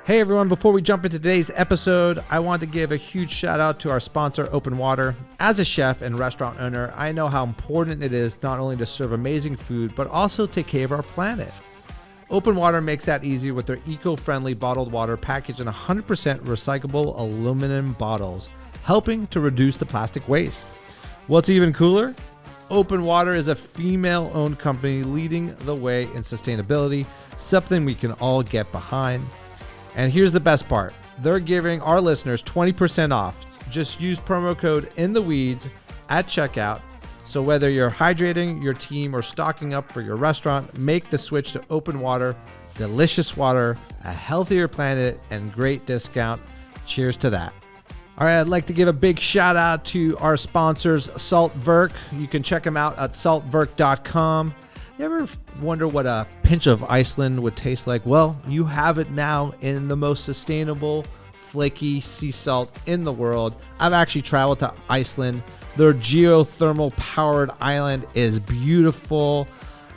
Hey everyone, before we jump into today's episode, I want to give a huge shout out to our sponsor, Open Water. As a chef and restaurant owner, I know how important it is not only to serve amazing food, but also take care of our planet. Open Water makes that easier with their eco-friendly bottled water packaged in 100% recyclable aluminum bottles, helping to reduce the plastic waste. What's even cooler? Open Water is a female-owned company leading the way in sustainability, something we can all get behind. And here's the best part. They're giving our listeners 20% off. Just use promo code INTHEWEEDS at checkout. So whether you're hydrating your team or stocking up for your restaurant, make the switch to Open Water. Delicious water, a healthier planet, and great discount. Cheers to that. All right, I'd like to give a big shout out to our sponsors, Saltwerk. You can check them out at saltwerk.com. You ever wonder what a pinch of Iceland would taste like? Well, you have it now in the most sustainable, flaky sea salt in the world. I've actually traveled to Iceland. Their geothermal powered island is beautiful.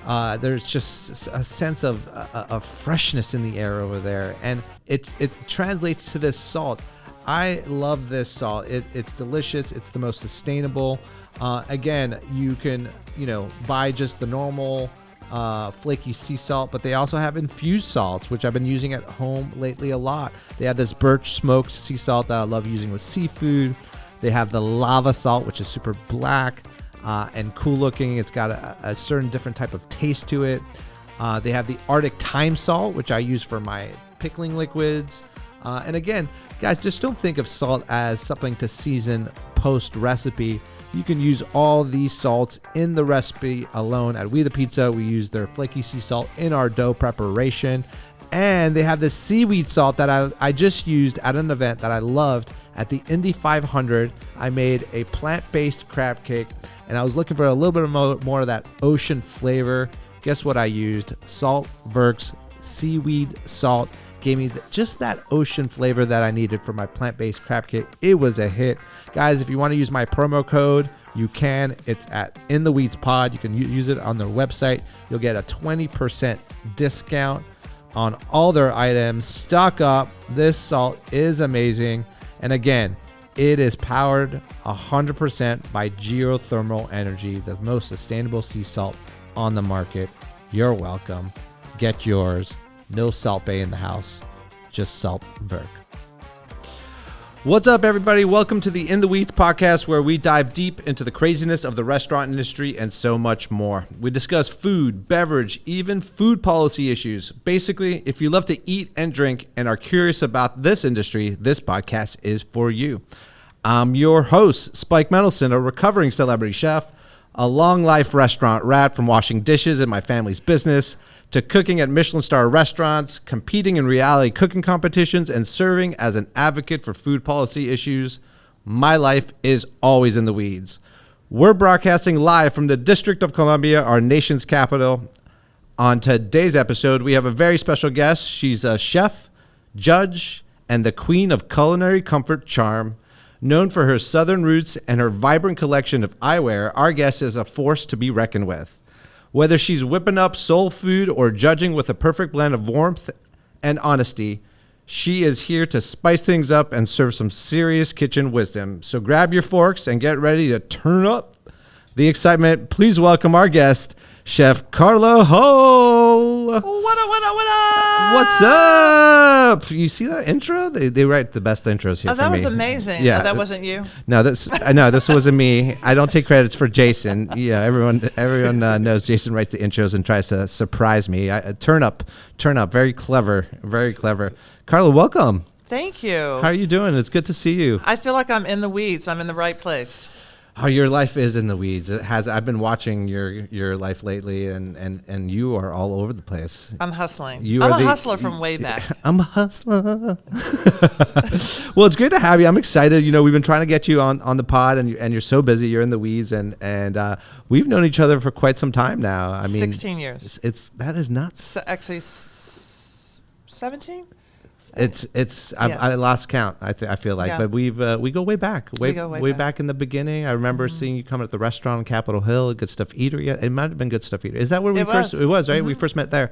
There's just a sense of freshness in the air over there. And it translates to this salt. I love this salt. It's delicious. It's the most sustainable. Again, you can, buy just the normal flaky sea salt, but they also have infused salts, which I've been using at home lately a lot. They have this birch smoked sea salt that I love using with seafood. They have the lava salt, which is super black and cool looking. It's got a certain different type of taste to it. They have the Arctic thyme salt, which I use for my pickling liquids. And again, guys, just don't think of salt as something to season post recipe. You can use all these salts in the recipe alone. At We The Pizza, we use their flaky sea salt in our dough preparation. And they have this seaweed salt that I just used at an event that I loved at the Indy 500. I made a plant-based crab cake, and I was looking for a little bit more of that ocean flavor. Guess what I used? Saltwerk's seaweed salt. Gave me just that ocean flavor that I needed for my plant-based crab cake. It was a hit. Guys, if you want to use my promo code, you can. It's at In The Weeds Pod. You can use it on their website. You'll get a 20% discount on all their items. Stock up. This salt is amazing. And again, it is powered 100% by geothermal energy, the most sustainable sea salt on the market. You're welcome. Get yours. No Salt Bay in the house, just Saltwerk. What's up, everybody? Welcome to the In the Weeds podcast, where we dive deep into the craziness of the restaurant industry and so much more. We discuss food, beverage, even food policy issues. Basically, if you love to eat and drink and are curious about this industry, this podcast is for you. I'm your host, Spike Mendelsohn, a recovering celebrity chef, a long life restaurant rat from washing dishes in my family's business to cooking at Michelin star restaurants, competing in reality cooking competitions, and serving as an advocate for food policy issues. My life is always in the weeds. We're broadcasting live from the District of Columbia, our nation's capital. On today's episode, we have a very special guest. She's a chef, judge, and the queen of culinary comfort charm. Known for her southern roots and her vibrant collection of eyewear, our guest is a force to be reckoned with. Whether she's whipping up soul food or judging with a perfect blend of warmth and honesty, she is here to spice things up and serve some serious kitchen wisdom. So grab your forks and get ready to turn up the excitement. Please welcome our guest, Chef Carla Hall. What up? What's up? You see that intro? They write the best intros here. Oh, that for was me. amazing. Yeah, that wasn't you. No, this wasn't me. I don't take credits for Jason. Yeah, everyone knows Jason writes the intros and tries to surprise me. Turn up. Very clever. Carla, welcome. Thank you. How are you doing? It's good to see you. I feel like I'm in the weeds. I'm in the right place. Oh, your life is in the weeds. It has. I've been watching your life lately, and you are all over the place. I'm hustling. I'm a hustler from way back. I'm a hustler. Well, it's great to have you. I'm excited. We've been trying to get you on the pod, and you're so busy. You're in the weeds, and we've known each other for quite some time now. I mean, 16 years. That is nuts. So actually, 17. I lost count. I feel like, but we go way back, way back in the beginning. I remember seeing you come at the restaurant on Capitol Hill, Good Stuff Eatery. It might have been Good Stuff Eatery. Is that where we first? It was right. Mm-hmm. We first met there.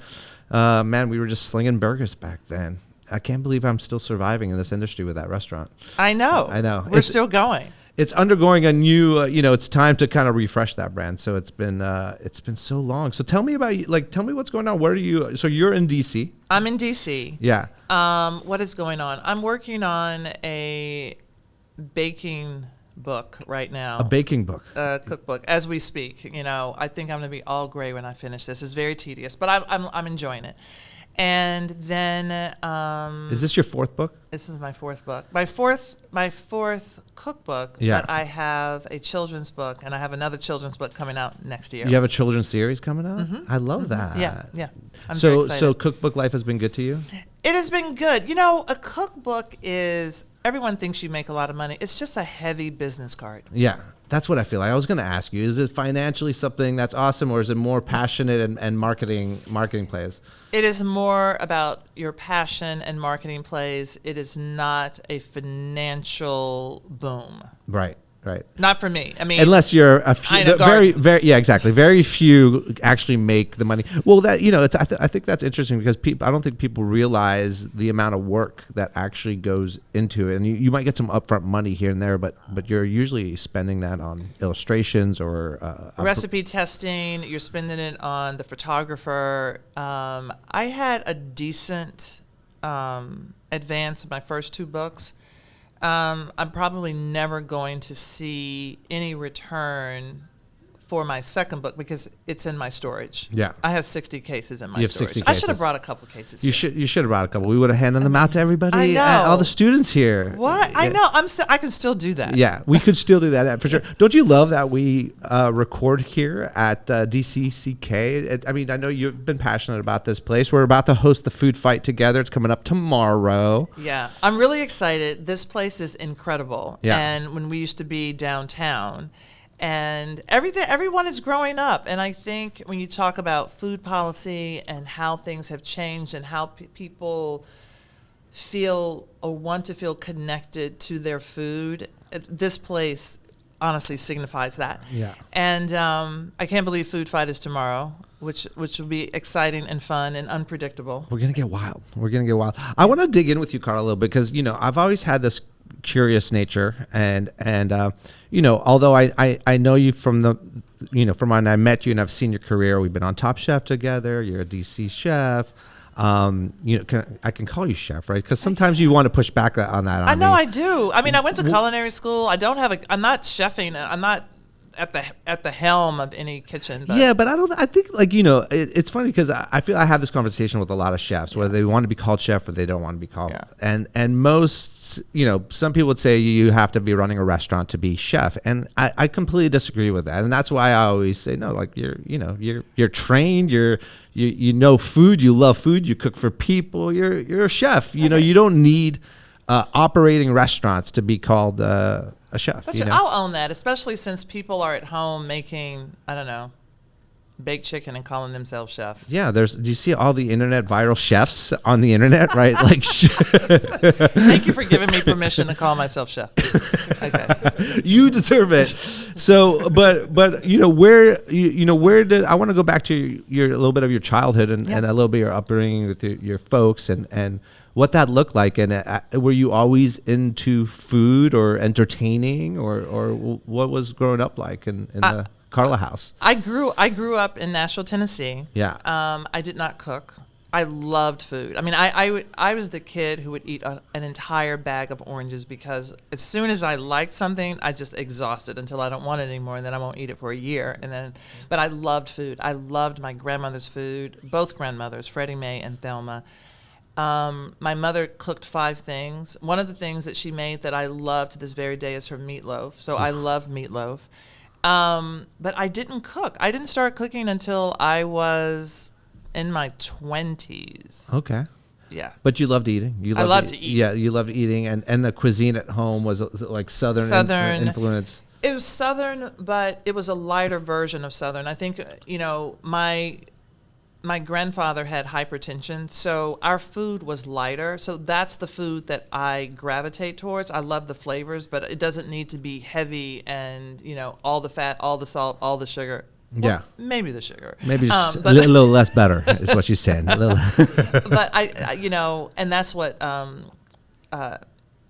Man, we were just slinging burgers back then. I can't believe I'm still surviving in this industry with that restaurant. I know. We're still going. It's undergoing a new, it's time to kind of refresh that brand. So it's been so long. So tell me tell me what's going on. Where are you? So you're in DC. I'm in DC. Yeah. What is going on? I'm working on a baking book right now. A baking book. Cookbook as we speak. I think I'm going to be all gray when I finish this. It's very tedious, but I'm enjoying it. And then is this your fourth book? This is my fourth book. My fourth cookbook. Yeah. But I have a children's book, and I have another children's book coming out next year. You have a children's series coming out? Mm-hmm. I love that. Yeah. I'm very excited. So cookbook life has been good to you? It has been good. A cookbook is, everyone thinks you make a lot of money. It's just a heavy business card. Yeah. That's what I feel like. I was going to ask you, is it financially something that's awesome, or is it more passionate and marketing plays? It is more about your passion and marketing plays. It is not a financial boom. Right. Not for me. I mean, unless you're a few, very exactly. Very few actually make the money. Well, that I think that's interesting because I don't think people realize the amount of work that actually goes into it. And you might get some upfront money here and there, but you're usually spending that on illustrations or recipe testing. You're spending it on the photographer. I had a decent advance in my first two books. I'm probably never going to see any return for my second book because it's in my storage. Yeah. I have 60 cases in my storage. 60 cases. I should have brought a couple cases. You should have brought a couple. We would have handed them out to everybody. I know. All the students here. What? Yeah. I know. I can still do that. Yeah, we could still do that for sure. Don't you love that we record here at DCCK? I mean, I know you've been passionate about this place. We're about to host the food fight together. It's coming up tomorrow. Yeah, I'm really excited. This place is incredible. Yeah. And when we used to be downtown, and everyone is growing up. And I think when you talk about food policy and how things have changed and how people feel or want to feel connected to their food, this place honestly signifies that. Yeah. And I can't believe Food Fight is tomorrow, which will be exciting and fun and unpredictable. We're gonna get wild. I want to dig in with you, Carla, a little bit because I've always had this curious nature, and although I know you from from when I met you and I've seen your career, we've been on Top Chef together. You're a DC chef. I can call you chef, right? Because sometimes you want to push back on that. I know I do. I mean, I went to culinary school. I'm not chefing. I'm not at the helm of any kitchen. But. Yeah, but I think it's funny because I feel I have this conversation with a lot of chefs, whether they want to be called chef or they don't want to be called. Yeah. And most, some people would say you have to be running a restaurant to be chef. And I completely disagree with that. And that's why I always say, no, like you're trained, you know food, you love food, you cook for people, you're a chef. You don't need operating restaurants to be called a chef. That's right. I'll own that, especially since people are at home making, I don't know, baked chicken and calling themselves chef. Yeah, do you see all the internet viral chefs on the internet, right? Like, thank you for giving me permission to call myself chef. Okay, you deserve it. So, but where did I want to go back to your a little bit of your childhood and a little bit of your upbringing with your folks and what that looked like, and were you always into food or entertaining, or what was growing up like in the Carla house? I grew up in Nashville, Tennessee. Yeah. I did not cook. I loved food. I mean, I was the kid who would eat an entire bag of oranges because as soon as I liked something, I just exhaust it until I don't want it anymore, and then I won't eat it for a year. But I loved food. I loved my grandmother's food, both grandmothers, Freddie Mae and Thelma. My mother cooked 5 things. One of the things that she made that I love to this very day is her meatloaf. So I love meatloaf. But I didn't cook. I didn't start cooking until I was in my 20s. Okay. Yeah. But you loved eating. I loved to eat. Yeah, you loved eating. And the cuisine at home was like Southern influence. It was Southern, but it was a lighter version of Southern. I think, my grandfather had hypertension, so our food was lighter. So that's the food that I gravitate towards. I love the flavors, but it doesn't need to be heavy and, all the fat, all the salt, all the sugar. Yeah. Maybe the sugar. Maybe just a little less better is what she's saying. A little. But I, and that's what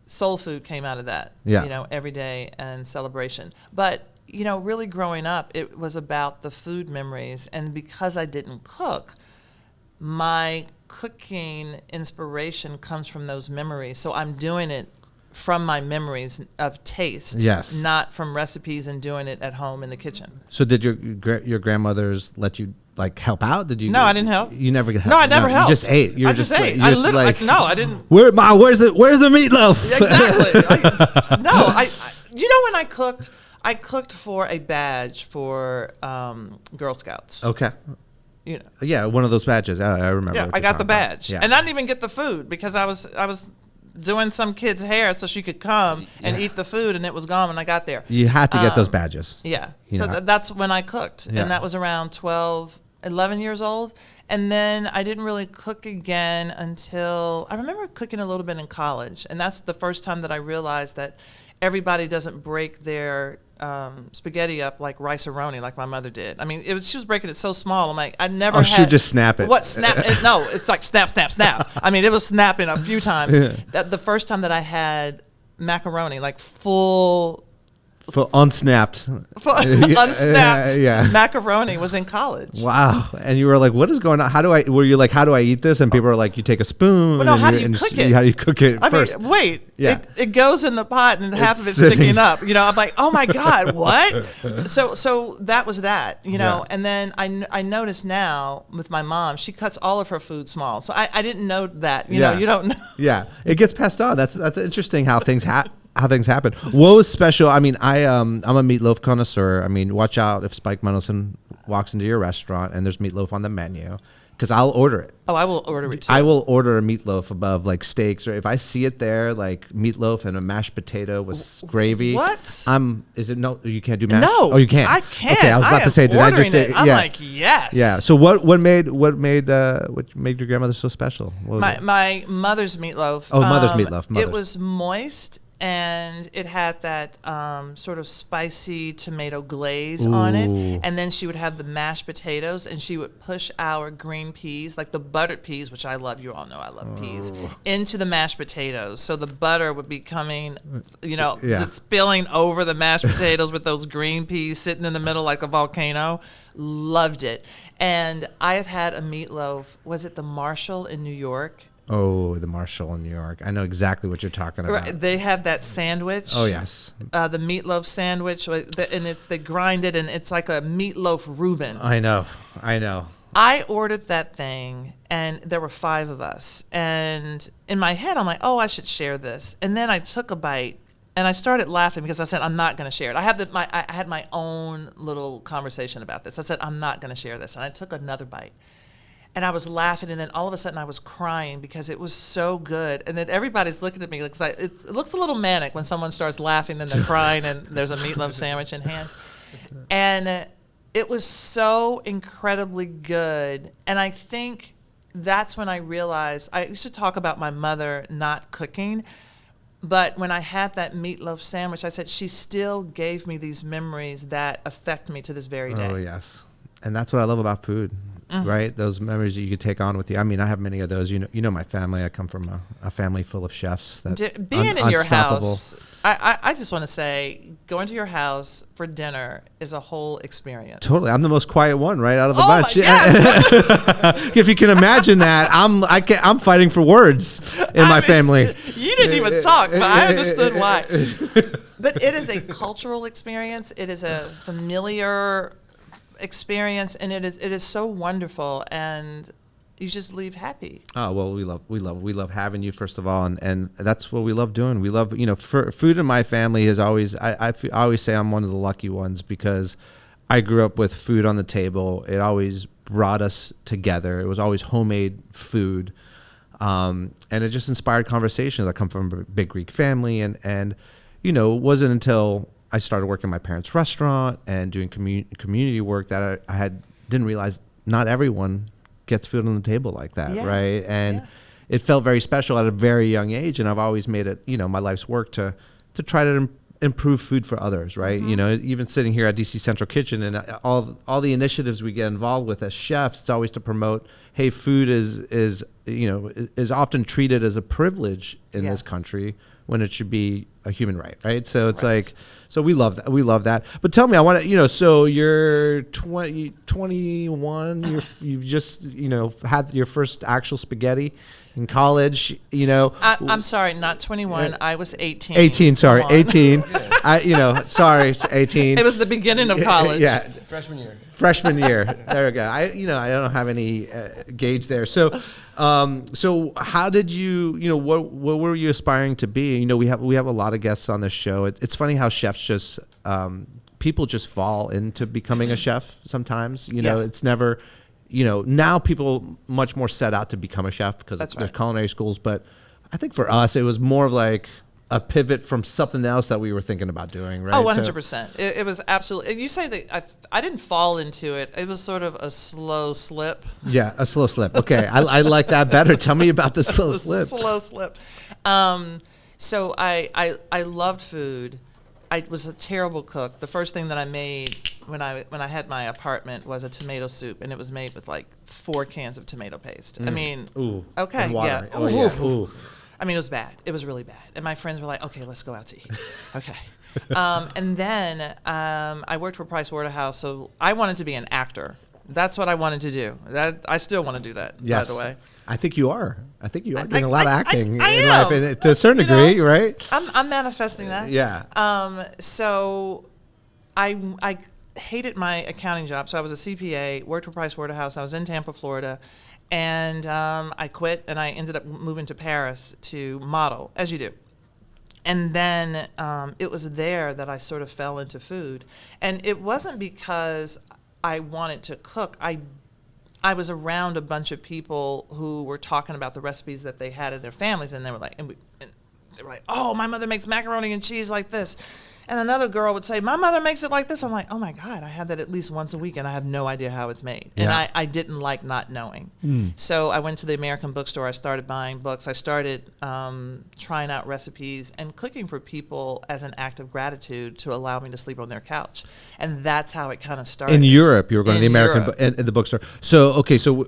soul food came out of that. Yeah. Every day and celebration. But really growing up, it was about the food memories, and because I didn't cook, my cooking inspiration comes from those memories. So I'm doing it from my memories of taste, yes, not from recipes and doing it at home in the kitchen. So did your grandmothers let you help out? Did you? No, I didn't help. You never get help. No, I never helped. You just ate. I just ate. No, I didn't. Where's the meatloaf? Exactly. When I cooked for a badge for Girl Scouts. Okay. Yeah, one of those badges. I remember. Yeah, I got the badge, yeah. And I didn't even get the food because I was doing some kid's hair so she could come and eat the food, and it was gone when I got there. You had to get those badges. Yeah. That's when I cooked, and that was around 12, 11 years old. And then I didn't really cook again until I remember cooking a little bit in college, and that's the first time that I realized that everybody doesn't break their spaghetti up like rice-a-roni like my mother did. I mean, she was breaking it so small. I'm like, I never had... she would just snap it. What, snap? No, it's like snap, snap, snap. I mean, it was snapping a few times. Yeah. That the first time that I had macaroni, like full unsnapped macaroni was in college. Wow. And you were like, what is going on? How do I eat this? And people are like, you take a spoon. Well, no, how do you cook it? How do you cook it first? I mean, wait. Yeah. It goes in the pot and half of it's sticking up. I'm like, oh my God, what? So that was that, Yeah. And then I noticed now with my mom, she cuts all of her food small. So I didn't know that, you don't know. Yeah. It gets passed on. That's interesting how things happen. What was special? I mean, I'm a meatloaf connoisseur. I mean, watch out if Spike Mendelsohn walks into your restaurant and there's meatloaf on the menu, because I'll order it. Oh, I will order it too. I will order a meatloaf above like steaks, or if I see it there, like meatloaf and a mashed potato with gravy. What? Is it no? You can't do mashed. No. Oh, you can't. I can't. Okay, I was about to say. Did I just say? I'm like, yes. Yeah. So what made your grandmother so special? My mother's meatloaf. Oh, mother's meatloaf. It was moist, and it had that sort of spicy tomato glaze on it. And then she would have the mashed potatoes, and she would push our green peas, like the buttered peas, which I love. You all know I love peas, into the mashed potatoes. So the butter would be coming, spilling over the mashed potatoes with those green peas sitting in the middle like a volcano. Loved it. And I have had a meatloaf. Was it the Marshall in New York? Oh, the Marshall in New York. I know exactly what you're talking about. Right, they have that sandwich. Oh, yes. The meatloaf sandwich, and they grind it, and it's like a meatloaf Reuben. I know. I ordered that thing, and there were 5 of us. And in my head, I'm like, oh, I should share this. And then I took a bite, and I started laughing because I said, I'm not going to share it. I had my own little conversation about this. I said, I'm not going to share this. And I took another bite. And I was laughing, and then all of a sudden I was crying because it was so good. And then everybody's looking at me like it looks a little manic when someone starts laughing, then they're crying, and there's a meatloaf sandwich in hand. And it was so incredibly good. And I think that's when I realized, I used to talk about my mother not cooking, but when I had that meatloaf sandwich, I said she still gave me these memories that affect me to this very day. Oh, yes. And that's what I love about food. Mm-hmm. Right? Those memories that you could take on with you. I mean, I have many of those. You know my family. I come from a family full of chefs. Being in your house, I just want to say, going to your house for dinner is a whole experience. Totally. I'm the most quiet one right out of the bunch. Yes. If you can imagine that, I'm fighting for words in my family. You didn't even talk, but I understood why. But it is a cultural experience. It is a familiar experience, and it is so wonderful, and you just leave happy. Oh, well, we love having you, first of all, and that's what we love doing. We love, food in my family is always, I always say I'm one of the lucky ones, because I grew up with food on the table. It always brought us together. It was always homemade food, and it just inspired conversations. I come from a big Greek family, and it wasn't until I started working in my parents' restaurant and doing community work that I didn't realize not everyone gets food on the table like that, right? And it felt very special at a very young age, and I've always made it, my life's work to try to improve food for others, right? You know, even sitting here at DC Central Kitchen and all the initiatives we get involved with as chefs, it's always to promote, hey, food is often treated as a privilege in this country when it should be a human right? So it's like, so we love that. We love that. But tell me, I want to, so you're 21, you've just, had your first actual spaghetti in college, I'm sorry, not 21. I was 18. 18, sorry, 18. Sorry, 18. It was the beginning of college. Yeah. Freshman year. There we go. I don't have any gauge there. So how did you, what were you aspiring to be? We have a lot of guests on this show. It's funny how chefs just, people just fall into becoming a chef sometimes. It's never, now people much more set out to become a chef because there's culinary schools. But I think for us, it was more of like a pivot from something else that we were thinking about doing, right? Oh, 100%. It was absolutely. You say that I didn't fall into it. It was sort of a slow slip. Yeah, a slow slip. Okay, I like that better. Tell me about the slow slip. Slow slip. So I loved food. I was a terrible cook. The first thing that I made when I had my apartment was a tomato soup, and it was made with like 4 cans of tomato paste. I mean, okay, yeah. Oh, yeah. Ooh. I mean, it was bad. It was really bad. And my friends were like, okay, let's go out to eat. Okay. And then I worked for Price Waterhouse, so I wanted to be an actor. That's what I wanted to do. I still want to do that, by the way. I think you are. doing a lot of acting in am. life, and to a certain degree, right? I'm manifesting that. Yeah. So I hated my accounting job. So I was a CPA, worked for Price Waterhouse. I was in Tampa, Florida. And I quit, and I ended up moving to Paris to model, as you do. And then it was there that I sort of fell into food. And it wasn't because I wanted to cook. I was around a bunch of people who were talking about the recipes that they had in their families, and they were like, oh, my mother makes macaroni and cheese like this. And another girl would say, my mother makes it like this. I'm like, oh my God, I have that at least once a week, and I have no idea how it's made. And I didn't like not knowing. So I went to the American bookstore. I started buying books. I started trying out recipes and cooking for people as an act of gratitude to allow me to sleep on their couch. And that's how it kind of started. In Europe, you were going to the American in the bookstore. So, okay, so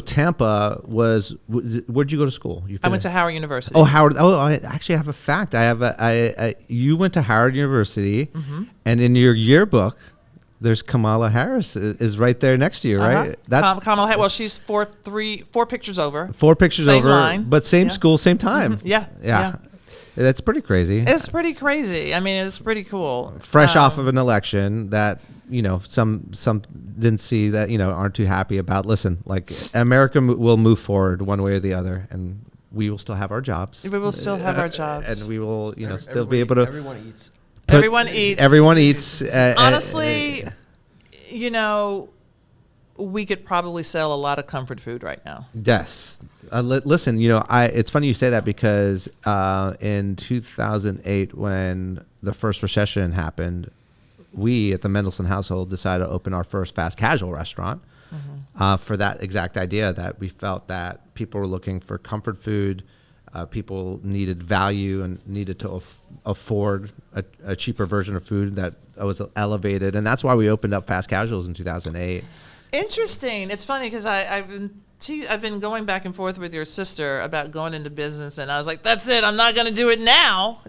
Tampa was, where'd you go to school? I went to Howard University. Oh, Howard. Oh, I actually have a fact. You went to Howard University, and in your yearbook, there's Kamala Harris is right there next to you, right? That's Kamala Harris. Well, she's 4 pictures over. 4 pictures same over, line. But same school, same time. Yeah. That's pretty crazy. It's pretty crazy. I mean, it's pretty cool. Fresh off of an election that some didn't see, that aren't too happy about. Listen, like, America will move forward one way or the other, and we will still have our jobs. We will still have our jobs, and we will still be able to. Everyone eats. Everyone eats. Honestly, we could probably sell a lot of comfort food right now. Yes. Listen, it's funny you say that, because in 2008, when the first recession happened, we at the Mendelsohn household decided to open our first fast casual restaurant for that exact idea, that we felt that people were looking for comfort food. People needed value and needed to afford a cheaper version of food that was elevated. And that's why we opened up Fast Casuals in 2008. Interesting. It's funny because I've been going back and forth with your sister about going into business, and I was like, that's it. I'm not going to do it now.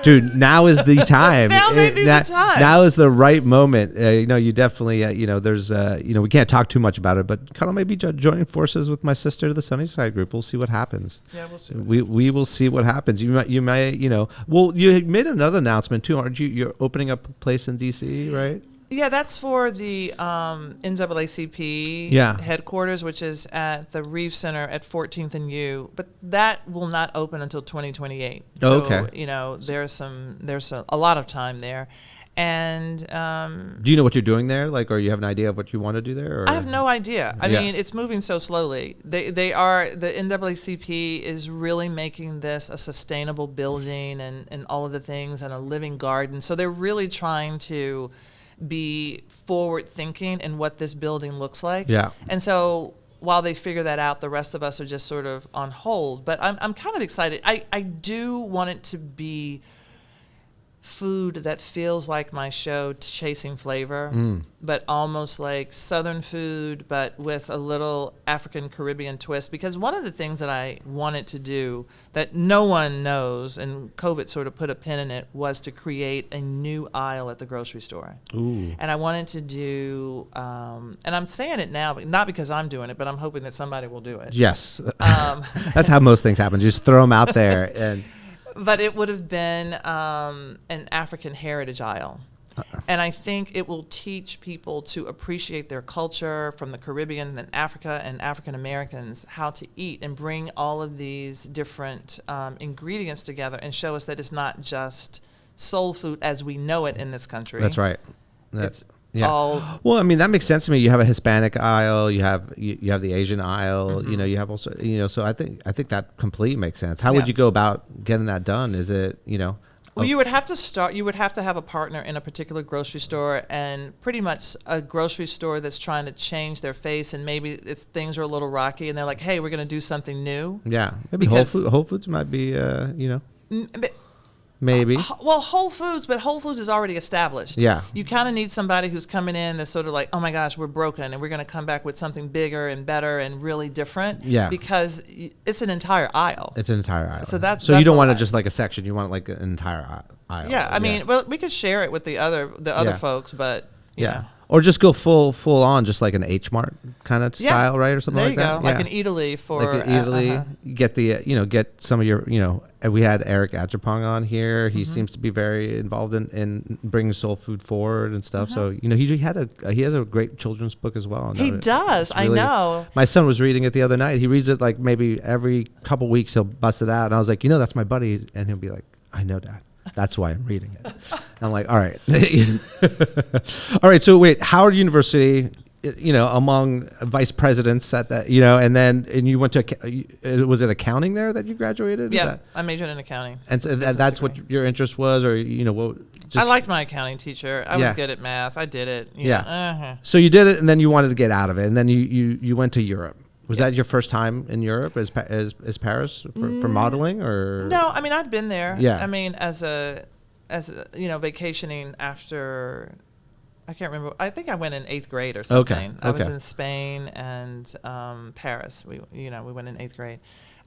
Dude, now is the time. Now may be the time. Now is the right moment. You definitely, there's, we can't talk too much about it, but Carla may be joining forces with my sister to the Sunnyside group. We'll see what happens. Yeah, we'll see. We will see what happens. You may, well, you made another announcement too, aren't you? You're opening up a place in DC, right? Yeah, that's for the NAACP headquarters, which is at the Reeve Center at 14th and U. But that will not open until 2028. So, okay. There's a lot of time there. And do you know what you're doing there? Like, or you have an idea of what you want to do there? Or? I have no idea. I mean, it's moving so slowly. The NAACP is really making this a sustainable building and all of the things, and a living garden. So they're really trying to be forward thinking in what this building looks like. Yeah. And so while they figure that out, the rest of us are just sort of on hold. But I'm kind of excited. I do want it to be food that feels like my show, Chasing Flavor, but almost like Southern food, but with a little African Caribbean twist. Because one of the things that I wanted to do that no one knows, and COVID sort of put a pin in it, was to create a new aisle at the grocery store. Ooh. And I wanted to do, and I'm saying it now, but not because I'm doing it, but I'm hoping that somebody will do it. Yes. That's how most things happen. Just throw them out there. And But it would have been an African heritage aisle. And I think it will teach people to appreciate their culture from the Caribbean and Africa and African Americans, how to eat and bring all of these different ingredients together and show us that it's not just soul food as we know it in this country. that's right. That's all. Well, I mean, that makes sense to me. You have a Hispanic aisle, you have the Asian aisle, you have also, so I think that completely makes sense. How would you go about getting that done? Is it, Well, you would have to start. You would have to have a partner in a particular grocery store, and pretty much a grocery store that's trying to change their face, and maybe things are a little rocky, and they're like, "Hey, we're going to do something new." Yeah, maybe Whole Foods might be, maybe. Well, Whole Foods, but Whole Foods is already established. Yeah. You kind of need somebody who's coming in that's sort of like, "Oh my gosh, we're broken, and we're going to come back with something bigger and better and really different." Yeah. Because it's an entire aisle. It's an entire aisle. So that's you don't a want it lot. just like a section. You want like an entire aisle. Yeah, I mean, well, we could share it with the other folks, but you know. Or just go full on, just like an H Mart kind of style, right, or something there like that. There you go, like an Italy for like an Italy. Get the get some of your and we had Eric Ajapong on here. He seems to be very involved in bringing soul food forward and stuff. So he has a great children's book as well. He does. I know. My son was reading it the other night. He reads it like maybe every couple weeks. He'll bust it out, and I was like, that's my buddy, and he'll be like, I know, Dad. That's why I'm reading it. I'm like, all right. All right. So wait, Howard University, among vice presidents at that, and you went to, was it accounting there that you graduated? Yeah. I majored in accounting. And so that's what your interest was, or, I liked my accounting teacher. I was good at math. I did it. So you did it, and then you wanted to get out of it. And then you went to Europe. Was that your first time in Europe as Paris for modeling, or? No, I mean, I'd been there. Yeah. I mean, as a vacationing after, I can't remember. I think I went in 8th grade or something. Okay. I was in Spain and Paris. We went in 8th grade.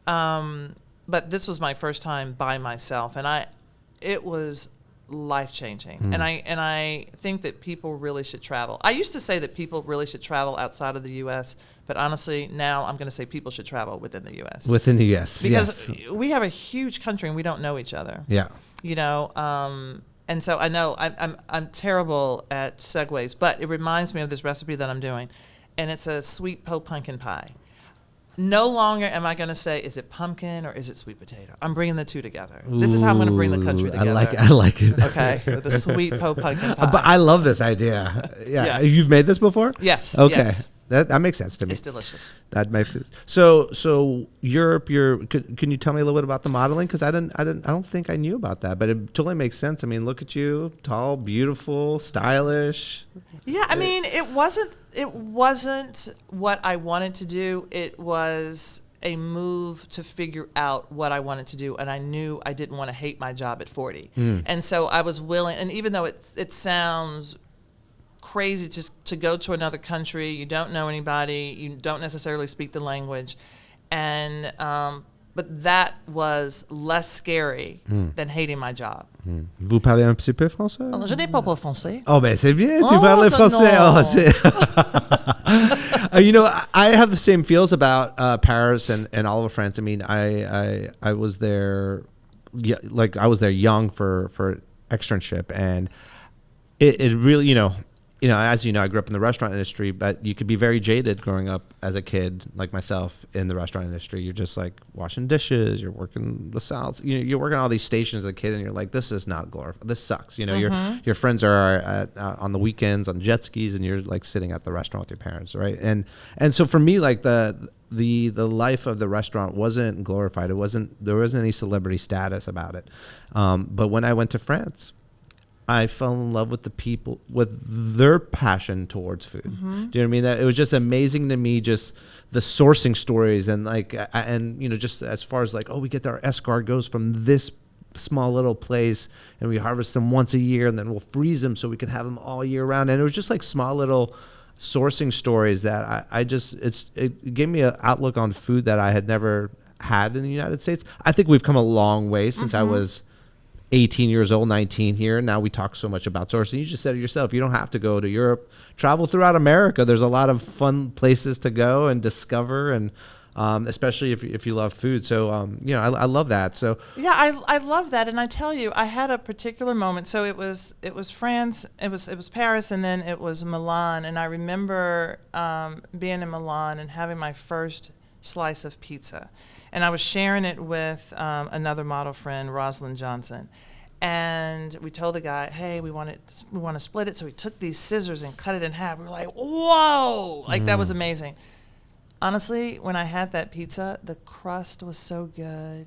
But this was my first time by myself, and it was life-changing. And I think that people really should travel. I used to say that people really should travel outside of the U.S., but honestly, now I'm going to say people should travel within the U.S. Within the U.S., because we have a huge country and we don't know each other. Yeah. And so I know I'm terrible at segues, but it reminds me of this recipe that I'm doing, and it's a sweet pumpkin pie. No longer am I going to say, is it pumpkin or is it sweet potato? I'm bringing the two together. This is how I'm going to bring the country together. I like it. Okay, with the sweet pumpkin pie. But I love this idea. Yeah. You've made this before? Yes. Okay. Yes. That makes sense to me. It's delicious. That makes it. So Europe. Can you tell me a little bit about the modeling? Because I don't think I knew about that, but it totally makes sense. I mean, look at you, tall, beautiful, stylish. Yeah, I mean, it wasn't what I wanted to do. It was a move to figure out what I wanted to do, and I knew I didn't want to hate my job at 40. And so I was willing, and even though it sounds crazy just to go to another country, you don't know anybody, you don't necessarily speak the language, and but that was less scary than hating my job. Vous parlez un petit peu français? Je n'ai pas français. Oh, ben c'est bien. Tu parles français. Oh, I have the same feels about Paris and all of France. I mean, I was there, I was there young for externship, and it really, as you know, I grew up in the restaurant industry, but you could be very jaded growing up as a kid, like myself, in the restaurant industry. You're just like washing dishes, you're working the south, you're working all these stations as a kid, and you're like, this is not glorified. This sucks. Your friends are on the weekends on jet skis, and you're like sitting at the restaurant with your parents, right? And so for me, like the life of the restaurant wasn't glorified. There wasn't any celebrity status about it. But when I went to France, I fell in love with the people, with their passion towards food. Do you know what I mean? That it was just amazing to me, just the sourcing stories, and just as far as like, we get our escargots from this small little place, and we harvest them once a year, and then we'll freeze them so we can have them all year round. And it was just like small little sourcing stories that it gave me an outlook on food that I had never had in the United States. I think we've come a long way since I was 18 years old, 19 here. Now we talk so much about sourcing. You just said it yourself. You don't have to go to Europe. Travel throughout America. There's a lot of fun places to go and discover, and especially if you love food. So, I love that. So yeah, I love that. And I tell you, I had a particular moment. So it was France, it was Paris, and then it was Milan. And I remember being in Milan and having my first slice of pizza. And I was sharing it with another model friend, Rosalind Johnson. And we told the guy, hey, we want to split it. So we took these scissors and cut it in half. We were like, whoa, like that was amazing. Honestly, when I had that pizza, the crust was so good.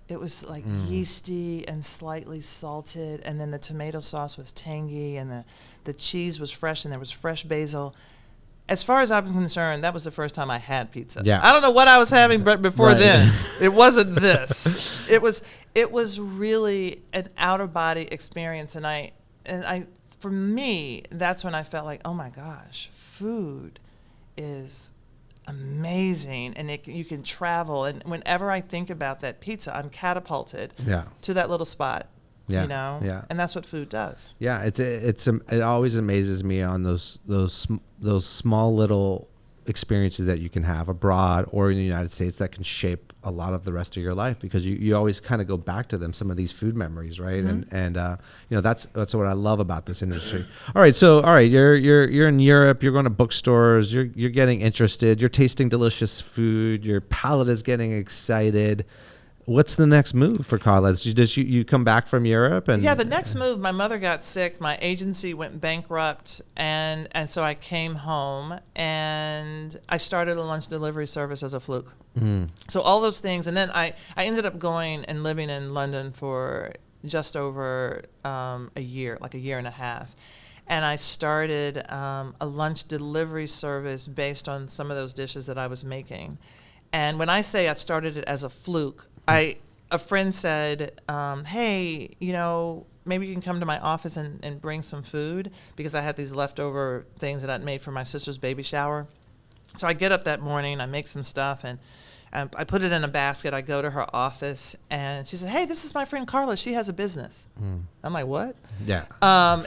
It was like yeasty and slightly salted. And then the tomato sauce was tangy, and the cheese was fresh, and there was fresh basil. As far as I'm concerned, that was the first time I had pizza. Yeah. I don't know what I was having before then. Right. It wasn't this. It was really an out-of-body experience, and I for me, that's when I felt like, oh my gosh, food is amazing, and you can travel. And whenever I think about that pizza, I'm catapulted to that little spot. Yeah, you know, and that's what food does. Yeah, it always amazes me on those small little experiences that you can have abroad or in the United States that can shape a lot of the rest of your life, because you always kind of go back to them, some of these food memories, right? And that's what I love about this industry. All right, you're in Europe, you're going to bookstores, you're getting interested, you're tasting delicious food, your palate is getting excited. What's the next move for Carla? Does you come back from Europe? And yeah, the next move, my mother got sick, my agency went bankrupt, and so I came home and I started a lunch delivery service as a fluke. So all those things, and then I ended up going and living in London for just over a year, like a year and a half. And I started a lunch delivery service based on some of those dishes that I was making. And when I say I started it as a fluke, a friend said, hey, maybe you can come to my office and bring some food, because I had these leftover things that I'd made for my sister's baby shower. So I get up that morning, I make some stuff, and I put it in a basket. I go to her office, and she said, hey, this is my friend Carla. She has a business. I'm like, what? Yeah.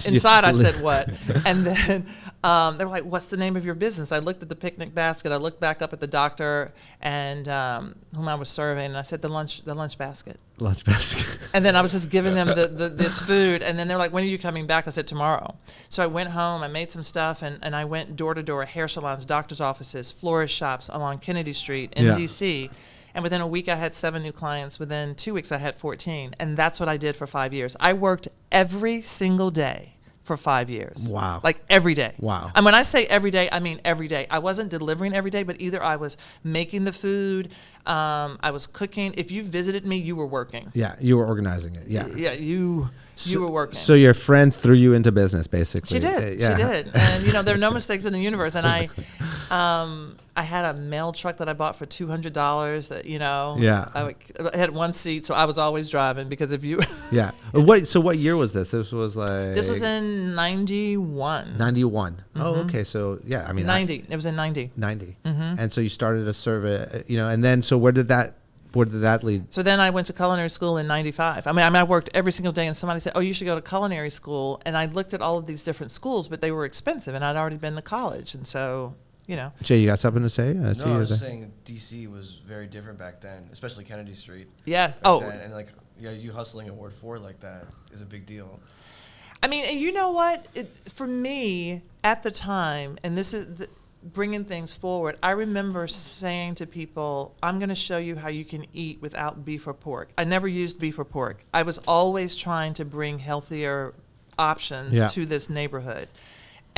Inside, I said, what? And then they were like, what's the name of your business? I looked at the picnic basket. I looked back up at the doctor and whom I was serving, and I said, the lunch basket. Lunch basket. And then I was just giving them this food, and then they're like, when are you coming back? I said, tomorrow. So I went home, I made some stuff, and I went door to door, hair salons, doctor's offices, florist shops along Kennedy Street in D.C., and within a week, I had 7 new clients. Within 2 weeks, I had 14. And that's what I did for 5 years. I worked every single day for 5 years. Wow. Like every day. Wow. And when I say every day, I mean every day. I wasn't delivering every day, but either I was making the food, I was cooking. If you visited me, you were working. Yeah, you were organizing it. Yeah. Yeah, you were working. So your friend threw you into business, basically. She did. She did. And, there are no mistakes in the universe. And I had a mail truck that I bought for $200 that, Yeah. I had one seat, so I was always driving, because if you... Yeah. So what year was this? This was This was in 91. 91. Oh, okay. So, yeah, I mean... 90. It was in 90. 90. And so you started a survey, and then, so where did that lead? So then I went to culinary school in 95. I worked every single day, and somebody said, oh, you should go to culinary school. And I looked at all of these different schools, but they were expensive, and I'd already been to college. And so, Jay, you got something to say? I was just saying D.C. was very different back then, especially Kennedy Street. Yeah. And you hustling at Ward 4 like that is a big deal. I mean, and you know what? For me, at the time, and this is bringing things forward, I remember saying to people, I'm going to show you how you can eat without beef or pork. I never used beef or pork. I was always trying to bring healthier options to this neighborhood.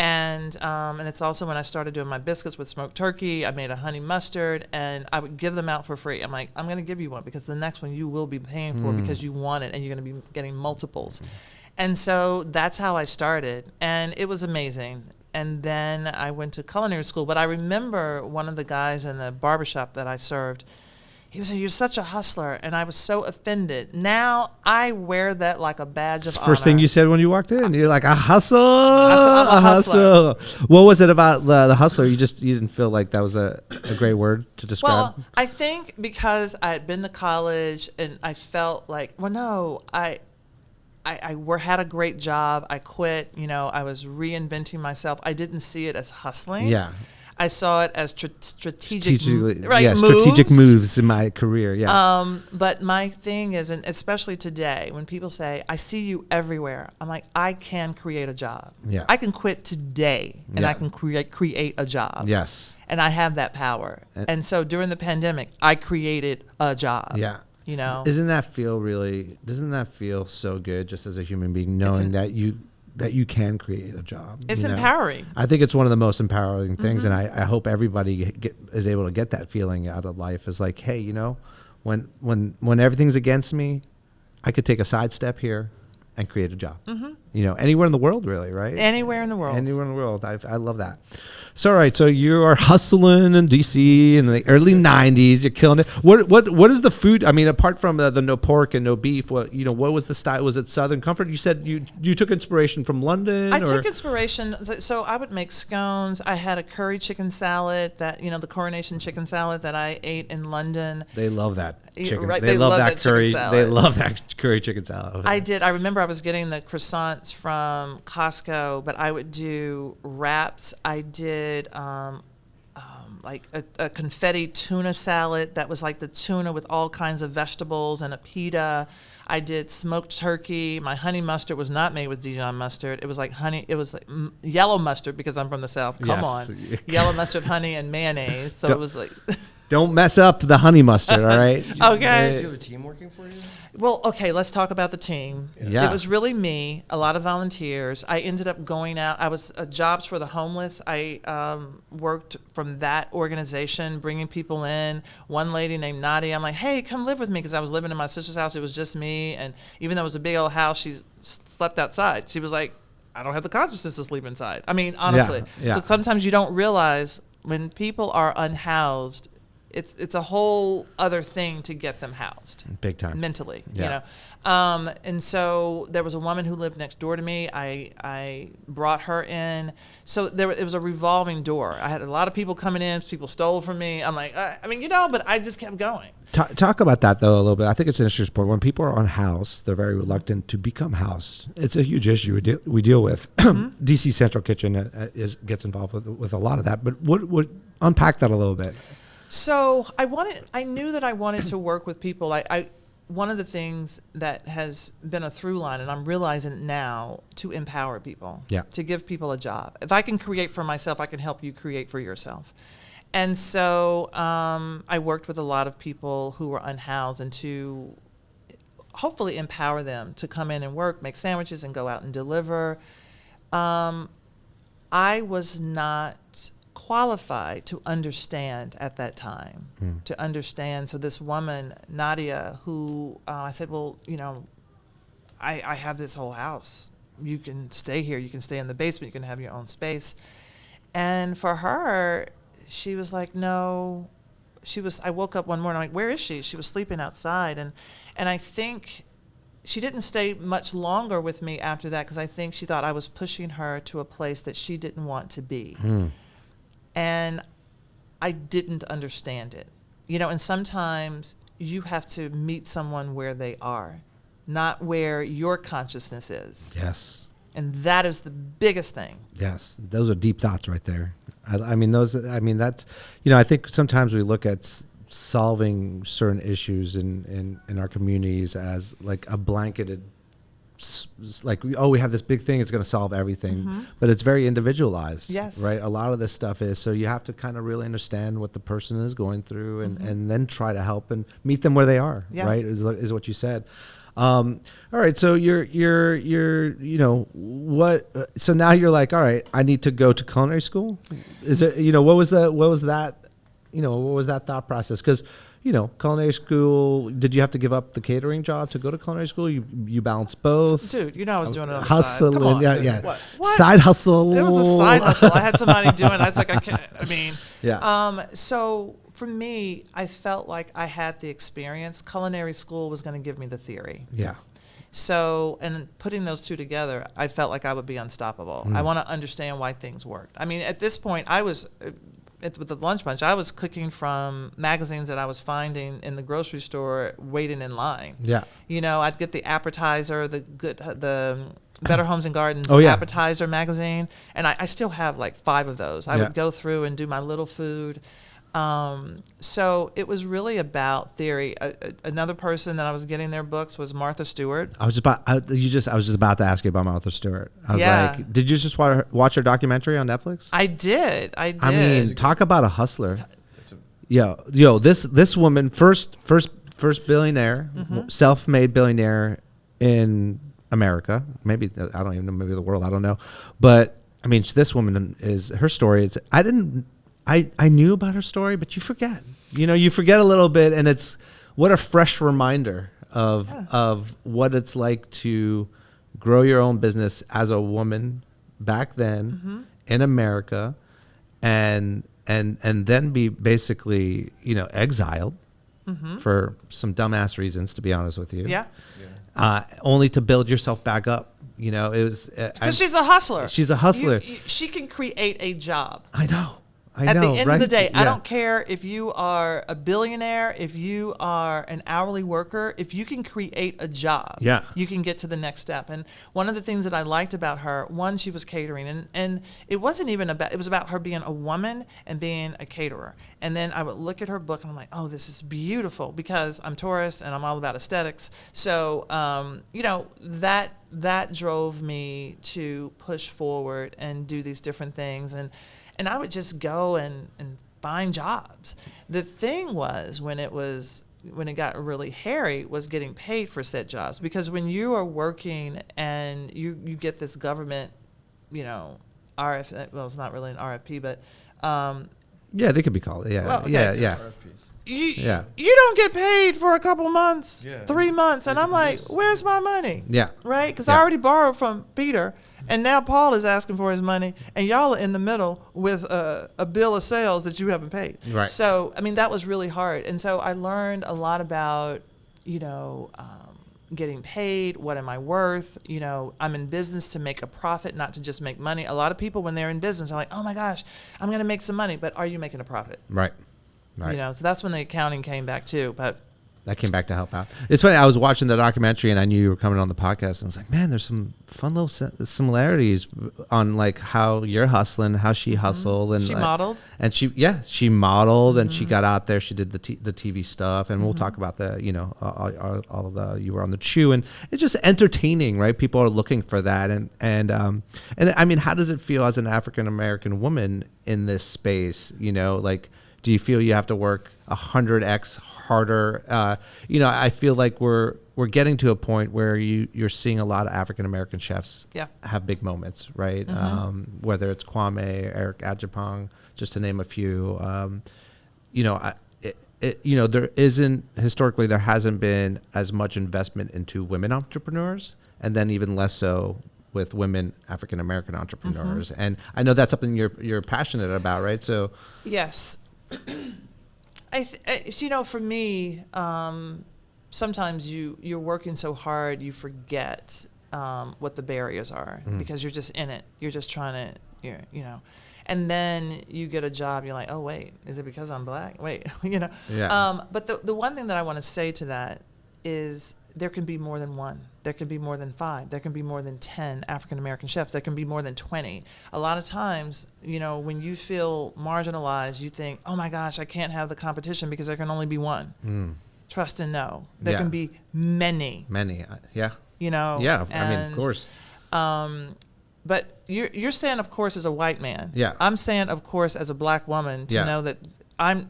And it's also when I started doing my biscuits with smoked turkey. I made a honey mustard, and I would give them out for free. I'm like, I'm going to give you one, because the next one you will be paying for because you want it, and you're going to be getting multiples. And so that's how I started, and it was amazing. And then I went to culinary school. But I remember one of the guys in the barbershop that I served, He was like, "You're such a hustler," and I was so offended. Now I wear that like a badge of honor. First thing you said when you walked in, you're like, a hustle, I'm a hustler. What was it about the hustler? You didn't feel like that was a great word to describe? Well, I think because I had been to college and I felt like, well, no, I had a great job. I quit. I was reinventing myself. I didn't see it as hustling. Yeah. I saw it as strategic moves in my career. Yeah. But my thing is, and especially today, when people say, "I see you everywhere," I'm like, I can create a job. Yeah. I can quit today, and Yeah. I can create a job. Yes. And I have that power. And so during the pandemic, I created a job. Yeah. Doesn't that feel so good just as a human being, knowing that you can create a job? It's empowering. I think it's one of the most empowering things, and I hope everybody is able to get that feeling out of life. Is like, hey, when everything's against me, I could take a sidestep here and create a job. Anywhere in the world, really, right? Anywhere in the world. Anywhere in the world. I love that. So, all right. So you are hustling in DC in the early '90s. You're killing it. What is the food? I mean, apart from the no pork and no beef, what was the style? Was it Southern Comfort? You said you took inspiration from London. I took inspiration. So I would make scones. I had a curry chicken salad that the Coronation chicken salad that I ate in London. They love that chicken. Right, they love that curry. They love that curry chicken salad. I did. I remember I was getting the croissants from Costco, but I would do wraps. I did like a confetti tuna salad that was like the tuna with all kinds of vegetables and a pita. I did smoked turkey. My honey mustard was not made with Dijon mustard. It was like honey. It was like yellow mustard because I'm from the South. Come on, yellow mustard, honey, and mayonnaise. So it was like. Don't mess up the honey mustard, all right? Okay. Did you have a team working for you? Well, okay, let's talk about the team. Yeah. It was really me, a lot of volunteers. I ended up going out. I was Jobs for the Homeless. I worked from that organization, bringing people in. One lady named Nadia, I'm like, hey, come live with me, because I was living in my sister's house. It was just me. And even though it was a big old house, she slept outside. She was like, I don't have the consciousness to sleep inside. I mean, honestly. Yeah. So sometimes you don't realize when people are unhoused, it's a whole other thing to get them housed. Big time. Mentally, Yeah. And so there was a woman who lived next door to me. I brought her in. So it was a revolving door. I had a lot of people coming in. People stole from me. I'm like, but I just kept going. Talk about that, though, a little bit. I think it's an interesting point. When people are unhoused, they're very reluctant to become housed. It's a huge issue we deal with. DC Central Kitchen gets involved with a lot of that. But what unpack that a little bit. So I knew that I wanted to work with people. One of the things that has been a through line, and I'm realizing it now, to empower people, to give people a job. If I can create for myself, I can help you create for yourself. And so I worked with a lot of people who were unhoused, and to hopefully empower them to come in and work, make sandwiches, and go out and deliver. I was not qualified to understand at that time, to understand. So this woman, Nadia, who I said, well, I have this whole house. You can stay here. You can stay in the basement. You can have your own space. And for her, she was like, no. I woke up one morning, I'm like, where is she? She was sleeping outside. And I think she didn't stay much longer with me after that, because I think she thought I was pushing her to a place that she didn't want to be. And I didn't understand it. And sometimes you have to meet someone where they are, not where your consciousness is. Yes. And that is the biggest thing. Yes. Those are deep thoughts right there. I think sometimes we look at solving certain issues in our communities as like a blanketed, like, we have this big thing, it's going to solve everything, but it's very individualized. Yes. Right. A lot of this stuff is, so you have to kind of really understand what the person is going through, and then try to help and meet them where they are. Yeah. Right. Is what you said. All right. So so now you're like, all right, I need to go to culinary school. Is it, what was that thought process? Because, culinary school, did you have to give up the catering job to go to culinary school? You balance both? Dude, I was doing it on the hustle, side. Come on. Yeah. What? Side hustle. It was a side hustle. I had somebody doing it. It's like, so for me, I felt like I had the experience. Culinary school was going to give me the theory. Yeah. So, and putting those two together, I felt like I would be unstoppable. I want to understand why things worked. I mean, at this point, I was, with the lunch bunch, I was cooking from magazines that I was finding in the grocery store waiting in line. Yeah. You know, I'd get the appetizer, the Better Homes and Gardens Oh, yeah. appetizer magazine, and I still have like 5 of those. I Yeah. would go through and do my little food. So it was really about theory. Another person that I was getting their books was Martha Stewart. I was just about to ask you about Martha Stewart. I was Yeah. like, did you just watch her documentary on Netflix? I did. I mean, talk about a hustler. It's a, Yo, this woman, first billionaire, self-made billionaire in America. Maybe, I don't even know, maybe the world, I don't know. But I mean, this woman is, her story is, I knew about her story, but you forget. You forget a little bit, and it's what a fresh reminder of what it's like to grow your own business as a woman back then in America, and then be basically exiled for some dumbass reasons, to be honest with you. Yeah. Only to build yourself back up. It was Because she's a hustler. She's a hustler. She can create a job. I know. At the end of the day, I Yeah. don't care if you are a billionaire, if you are an hourly worker, if you can create a job, Yeah. you can get to the next step. And one of the things that I liked about her, one, she was catering, and it wasn't even about, it was about her being a woman and being a caterer. And then I would look at her book and I'm like, oh, this is beautiful, because I'm Taurus and I'm all about aesthetics. So, that drove me to push forward and do these different things. And I would just go and find jobs. The thing was, when it got really hairy, was getting paid for said jobs. Because when you are working and you get this government, well, it's not really an RFP, but Yeah, they could be called. Yeah, Well, okay. yeah. RFPs. you don't get paid for a couple months, Yeah. 3 months, and You I'm can like, just- where's my money? Yeah. Right? Because Yeah. I already borrowed from Peter, and now Paul is asking for his money, and y'all are in the middle with a bill of sales that you haven't paid. Right. So, I mean, that was really hard. And so I learned a lot about, getting paid, what am I worth? I'm in business to make a profit, not to just make money. A lot of people, when they're in business, are like, oh my gosh, I'm going to make some money, but are you making a profit? Right. So that's when the accounting came back too. But That came back to help out. It's funny. I was watching the documentary and I knew you were coming on the podcast, and I was like, man, there's some fun little similarities on like how you're hustling, how she hustled, and she modeled. and she modeled, and she got out there. She did the TV stuff, and we'll talk about the all of the, you were on the Chew, and it's just entertaining, right? People are looking for that, and I mean, how does it feel as an African American woman in this space? Like, do you feel you have to work 100x harder? I feel like we're getting to a point where you're seeing a lot of African American chefs have big moments, right? Whether it's Kwame, Eric Ajapong, just to name a few. There hasn't been as much investment into women entrepreneurs, and then even less so with women African American entrepreneurs. And I know that's something you're passionate about, right? So Yes. For me, sometimes you're working so hard you forget what the barriers are because you're just in it. You're just trying to, and then you get a job. You're like, oh wait, is it because I'm black? Wait, Yeah. But the one thing that I want to say to that is there can be more than one. There can be more than 5. There can be more than 10 African American chefs. There can be more than 20. A lot of times, when you feel marginalized, you think, oh my gosh, I can't have the competition because there can only be one. Trust and know. There Yeah. can be many. many, yeah. Yeah, I mean, of course. But you're saying, of course, as a white man. Yeah. I'm saying, of course, as a black woman, to Yeah. know that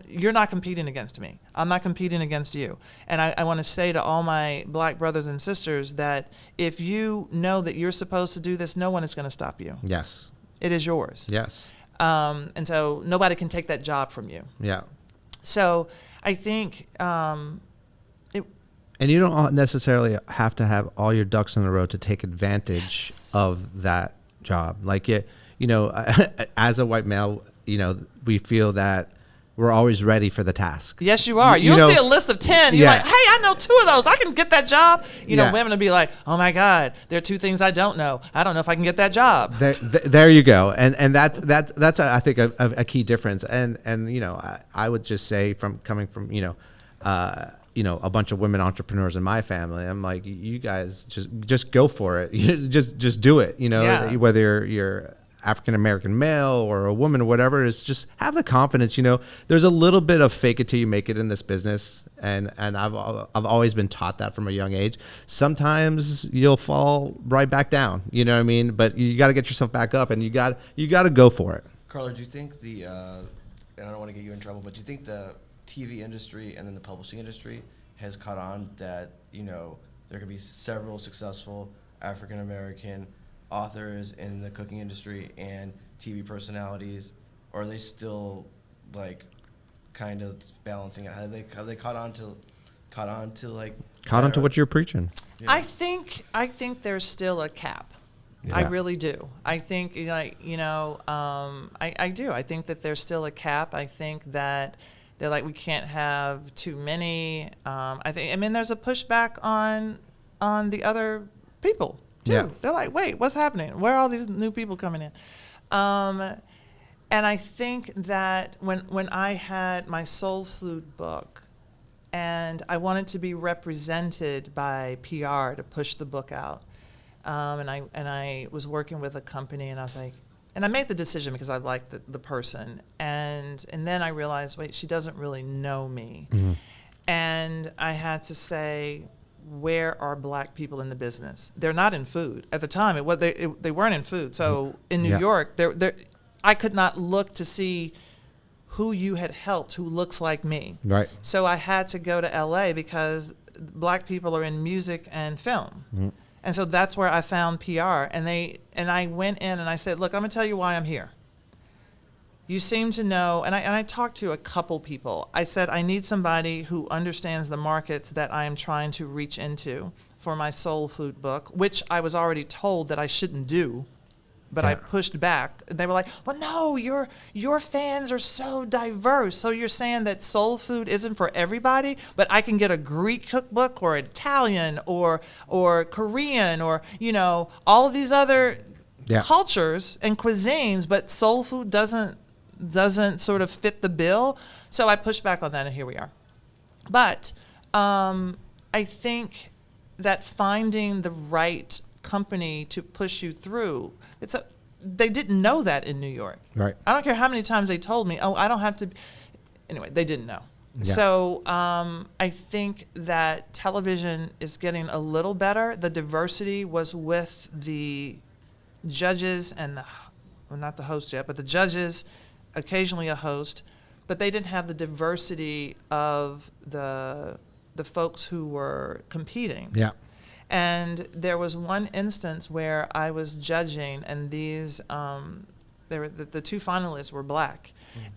you're not competing against me. I'm not competing against you. And I want to say to all my black brothers and sisters that if you know that you're supposed to do this, no one is going to stop you. Yes. It is yours. Yes. And so nobody can take that job from you. Yeah. So I think And you don't necessarily have to have all your ducks in a row to take advantage of that job. Like as a white male, we feel that we're always ready for the task. Yes, you are. You You'll know- see a list of 10. You're Yeah. like, hey, I know 2 of those. I can get that job. You know, Yeah. women will be like, oh my God, there are 2 things I don't know. I don't know if I can get that job. There you go, and that's I think a key difference, and I would just say from coming from a bunch of women entrepreneurs in my family, I'm like, you guys just go for it, just do it, Yeah. whether you're African American male or a woman or whatever, is just have the confidence. There's a little bit of fake it till you make it in this business, and I've always been taught that from a young age. Sometimes you'll fall right back down, you know what I mean? But you got to get yourself back up, and you got to go for it. Carla, do you think and I don't want to get you in trouble, but do you think the TV industry and then the publishing industry has caught on that, there could be several successful African American authors in the cooking industry and TV personalities, or are they still like kind of balancing it? Have they caught on to What you're preaching? Yeah. I think there's still a cap. I Yeah. really do. I think, I do. I think that there's still a cap. I think that they're like, we can't have too many. There's a pushback on the other people too. Yeah. They're like, wait, what's happening? Where are all these new people coming in? And I think that when I had my soul food book, and I wanted to be represented by PR to push the book out, and I was working with a company, and I was like, and I made the decision because I liked the person, and then I realized, wait, she doesn't really know me, and I had to say, where are black people in the business? They're not in food at the time. They weren't in food. So in New York, I could not look to see who you had helped who looks like me. Right. So I had to go to LA because black people are in music and film. Mm-hmm. And so that's where I found PR. And I went in and I said, look, I'm going to tell you why I'm here. You seem to know, and I talked to a couple people. I said, I need somebody who understands the markets that I am trying to reach into for my soul food book, which I was already told that I shouldn't do. But I pushed back. They were like, well, no, your fans are so diverse. So you're saying that soul food isn't for everybody, but I can get a Greek cookbook or Italian or Korean or, all of these other cultures and cuisines, but soul food doesn't sort of fit the bill. So I pushed back on that, and here we are. But I think that finding the right company to push you through, they didn't know that in New York. Right. I don't care how many times they told me, oh, I don't have to. Anyway, they didn't know. Yeah. So I think that television is getting a little better. The diversity was with the judges and not the host yet, but the judges, occasionally a host, but they didn't have the diversity of the folks who were competing. Yeah. And there was one instance where I was judging, and these, the 2 finalists were black.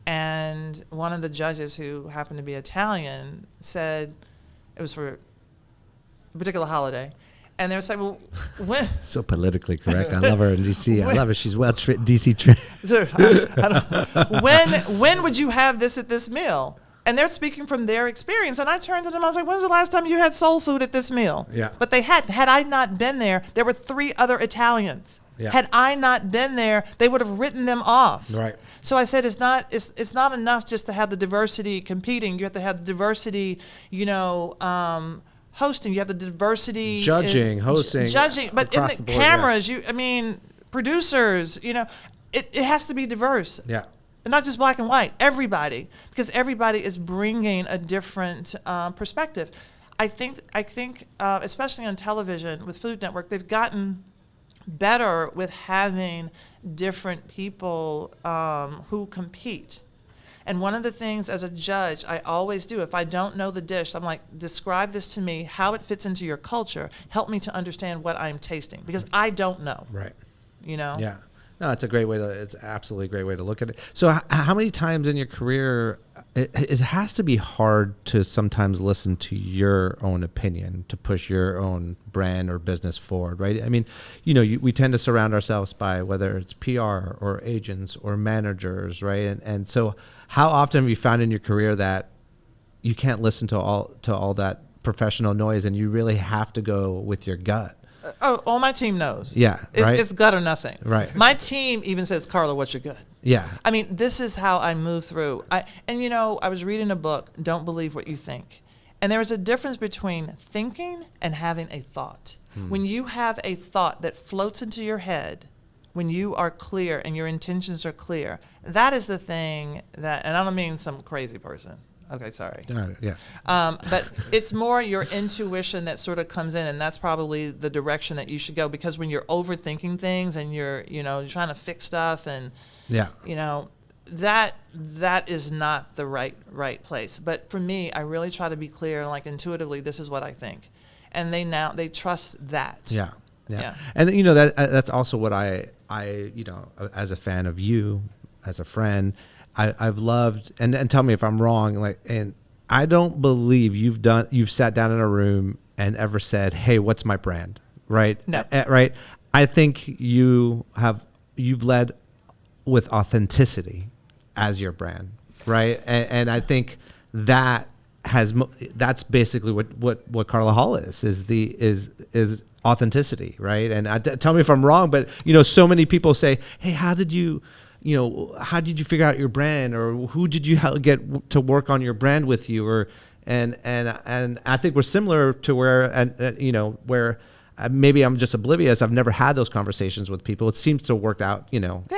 And one of the judges, who happened to be Italian, said, it was for a particular holiday, and they were saying, well, when? So politically correct. I love her in DC. I love her. She's DC trained. When would you have this at this meal? And they're speaking from their experience. And I turned to them, I was like, when was the last time you had soul food at this meal? Yeah. But they hadn't. Had I not been there were 3 other Italians. Yeah. Had I not been there, they would have written them off. Right. So I said, it's not enough just to have the diversity competing. You have to have the diversity, hosting. You have the diversity. Judging, hosting. Judging. But in the board, cameras, producers, it has to be diverse. Yeah. And not just black and white, everybody, because everybody is bringing a different perspective. I think, especially on television with Food Network, they've gotten better with having different people who compete. And one of the things as a judge I always do, if I don't know the dish, I'm like, describe this to me, how it fits into your culture. Help me to understand what I'm tasting, because I don't know. Right. Yeah. No, it's absolutely a great way to look at it. So how many times in your career it has to be hard to sometimes listen to your own opinion to push your own brand or business forward, right? I mean, we tend to surround ourselves by whether it's PR or agents or managers, right? And so how often have you found in your career that you can't listen to all that professional noise and you really have to go with your gut? All my team knows. Yeah, right? It's gut or nothing. Right. My team even says, Carla, what's your gut? Yeah. I mean, this is how I move through. I was reading a book, Don't Believe What You Think. And there is a difference between thinking and having a thought. When you have a thought that floats into your head, when you are clear and your intentions are clear, that is the thing that, and I don't mean some crazy person. Okay, sorry. Yeah. But it's more your intuition that sort of comes in, and that's probably the direction that you should go. Because when you're overthinking things and you're trying to fix stuff, and that is not the right place. But for me, I really try to be clear, like intuitively, this is what I think, and they trust that. Yeah. And that's also what I as a fan of you, as a friend, I've loved, and tell me if I'm wrong, and I don't believe you've sat down in a room and ever said, hey, what's my brand? Right? No. Right. I think you've led with authenticity as your brand. Right. And I think that's basically what Carla Hall is authenticity. Right. And tell me if I'm wrong, but so many people say, hey, how did you figure out your brand, or who did you get to work on your brand with you, and I think we're similar to where maybe I'm just oblivious. I've never had those conversations with people. It seems to have worked out,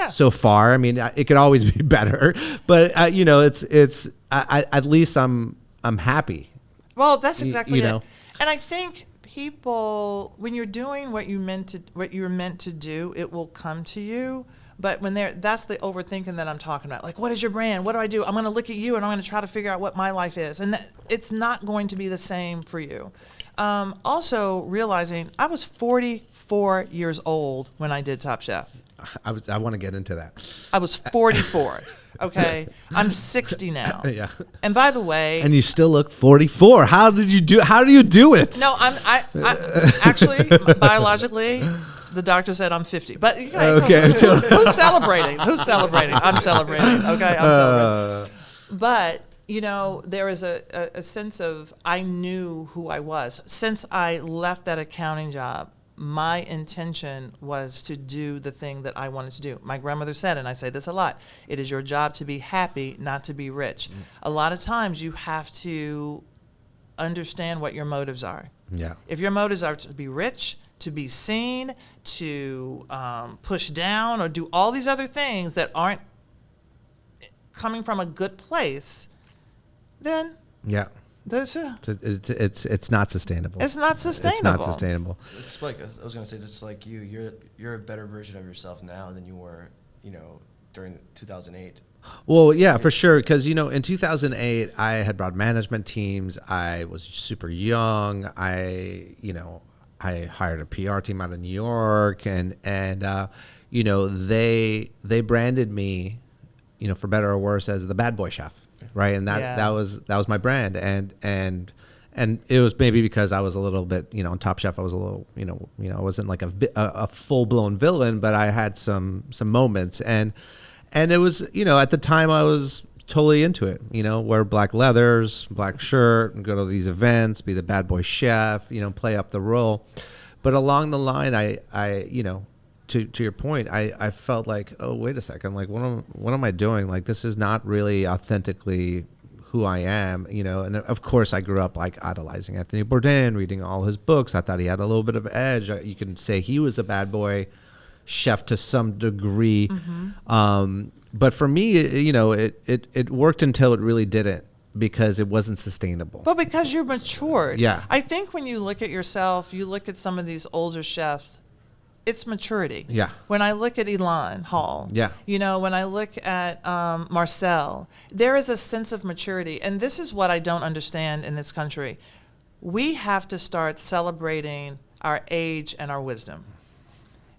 so far. I mean, it could always be better, but it's at least I'm happy. Well, that's exactly it. And I think people, when you're doing what you're meant to do, it will come to you. But that's the overthinking that I'm talking about. Like, what is your brand? What do I do? I'm going to look at you and I'm going to try to figure out what my life is. And it's not going to be the same for you. Also realizing I was 44 years old when I did Top Chef. I want to get into that. I was 44. Okay. I'm 60 now. Yeah. And by the way, and you still look 44. How do you do it? No, I actually biologically, the doctor said I'm 50. But okay. Who's celebrating? I'm celebrating. Okay, I'm celebrating. But there is a sense of, I knew who I was. Since I left that accounting job, my intention was to do the thing that I wanted to do. My grandmother said, and I say this a lot, it is your job to be happy, not to be rich. A lot of times you have to understand what your motives are. Yeah. If your motives are to be rich, to be seen, to push down, or do all these other things that aren't coming from a good place, then it's not sustainable. It's not sustainable. It's like, I was going to say, just like you're a better version of yourself now than you were, during 2008. Well, yeah, for sure. Because, in 2008, I had brought management teams. I was super young. I hired a PR team out of New York, and they branded me, for better or worse, as the bad boy chef. Right. And that was my brand. And it was maybe because I was a little bit, on Top Chef, I was a little, I wasn't like a full blown villain, but I had some moments. And it was, at the time I was totally into it, wear black leathers, black shirt, and go to these events, be the bad boy chef, play up the role. But along the line, I to your point, I felt like, oh, wait a second, like, what am I doing? Like, this is not really authentically who I am, and of course I grew up like idolizing Anthony Bourdain, reading all his books. I thought he had a little bit of edge. You can say he was a bad boy chef to some degree. Mm-hmm. But for me, it worked until it really didn't, because it wasn't sustainable. But because you're matured. Yeah. I think when you look at yourself, you look at some of these older chefs, it's maturity. Yeah. When I look at Elon Hall, yeah. When I look at Marcel, there is a sense of maturity. And this is what I don't understand in this country. We have to start celebrating our age and our wisdom.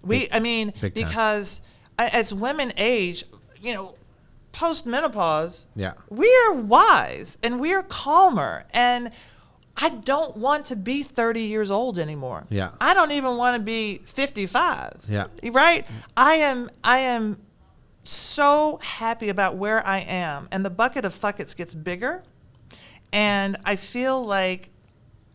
Because as women age, post-menopause, Yeah. we are wise and we are calmer. And I don't want to be 30 years old anymore. Yeah. I don't even want to be 55. Yeah. Right? I am so happy about where I am. And the bucket of fuckets gets bigger. And I feel like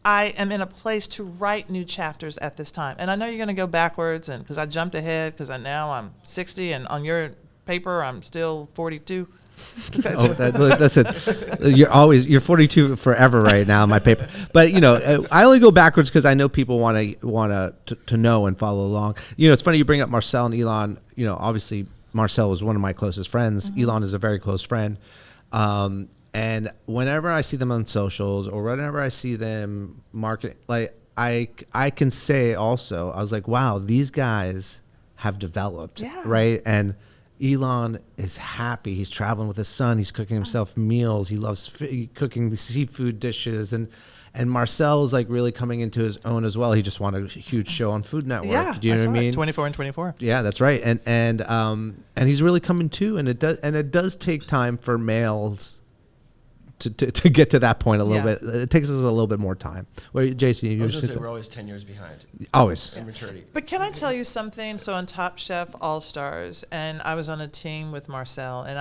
I am in a place to write new chapters at this time. And I know you're going to go backwards, and because I jumped ahead, because now I'm 60, and on your paper, I'm still 42. Listen, you're 42 forever right now in my paper. But I only go backwards because I know people want to know and follow along. It's funny you bring up Marcel and Elon. Obviously Marcel was one of my closest friends. Mm-hmm. Elon is a very close friend. And whenever I see them on socials or whenever I see them marketing, like I can say also, I was like, wow, these guys have developed, right? And Elon is happy. He's traveling with his son. He's cooking himself meals. He loves cooking the seafood dishes. And Marcel is like really coming into his own as well. He just won a huge show on Food Network. Yeah, do you know what I mean? 24 and 24. Yeah, that's right. And he's really coming too. And it does take time for males to get to that point a little bit. It takes us a little bit more time. Well, Jason, I was going to say we're always 10 years behind. Always. In maturity. But can I tell you something? So on Top Chef All-Stars, and I was on a team with Marcel, and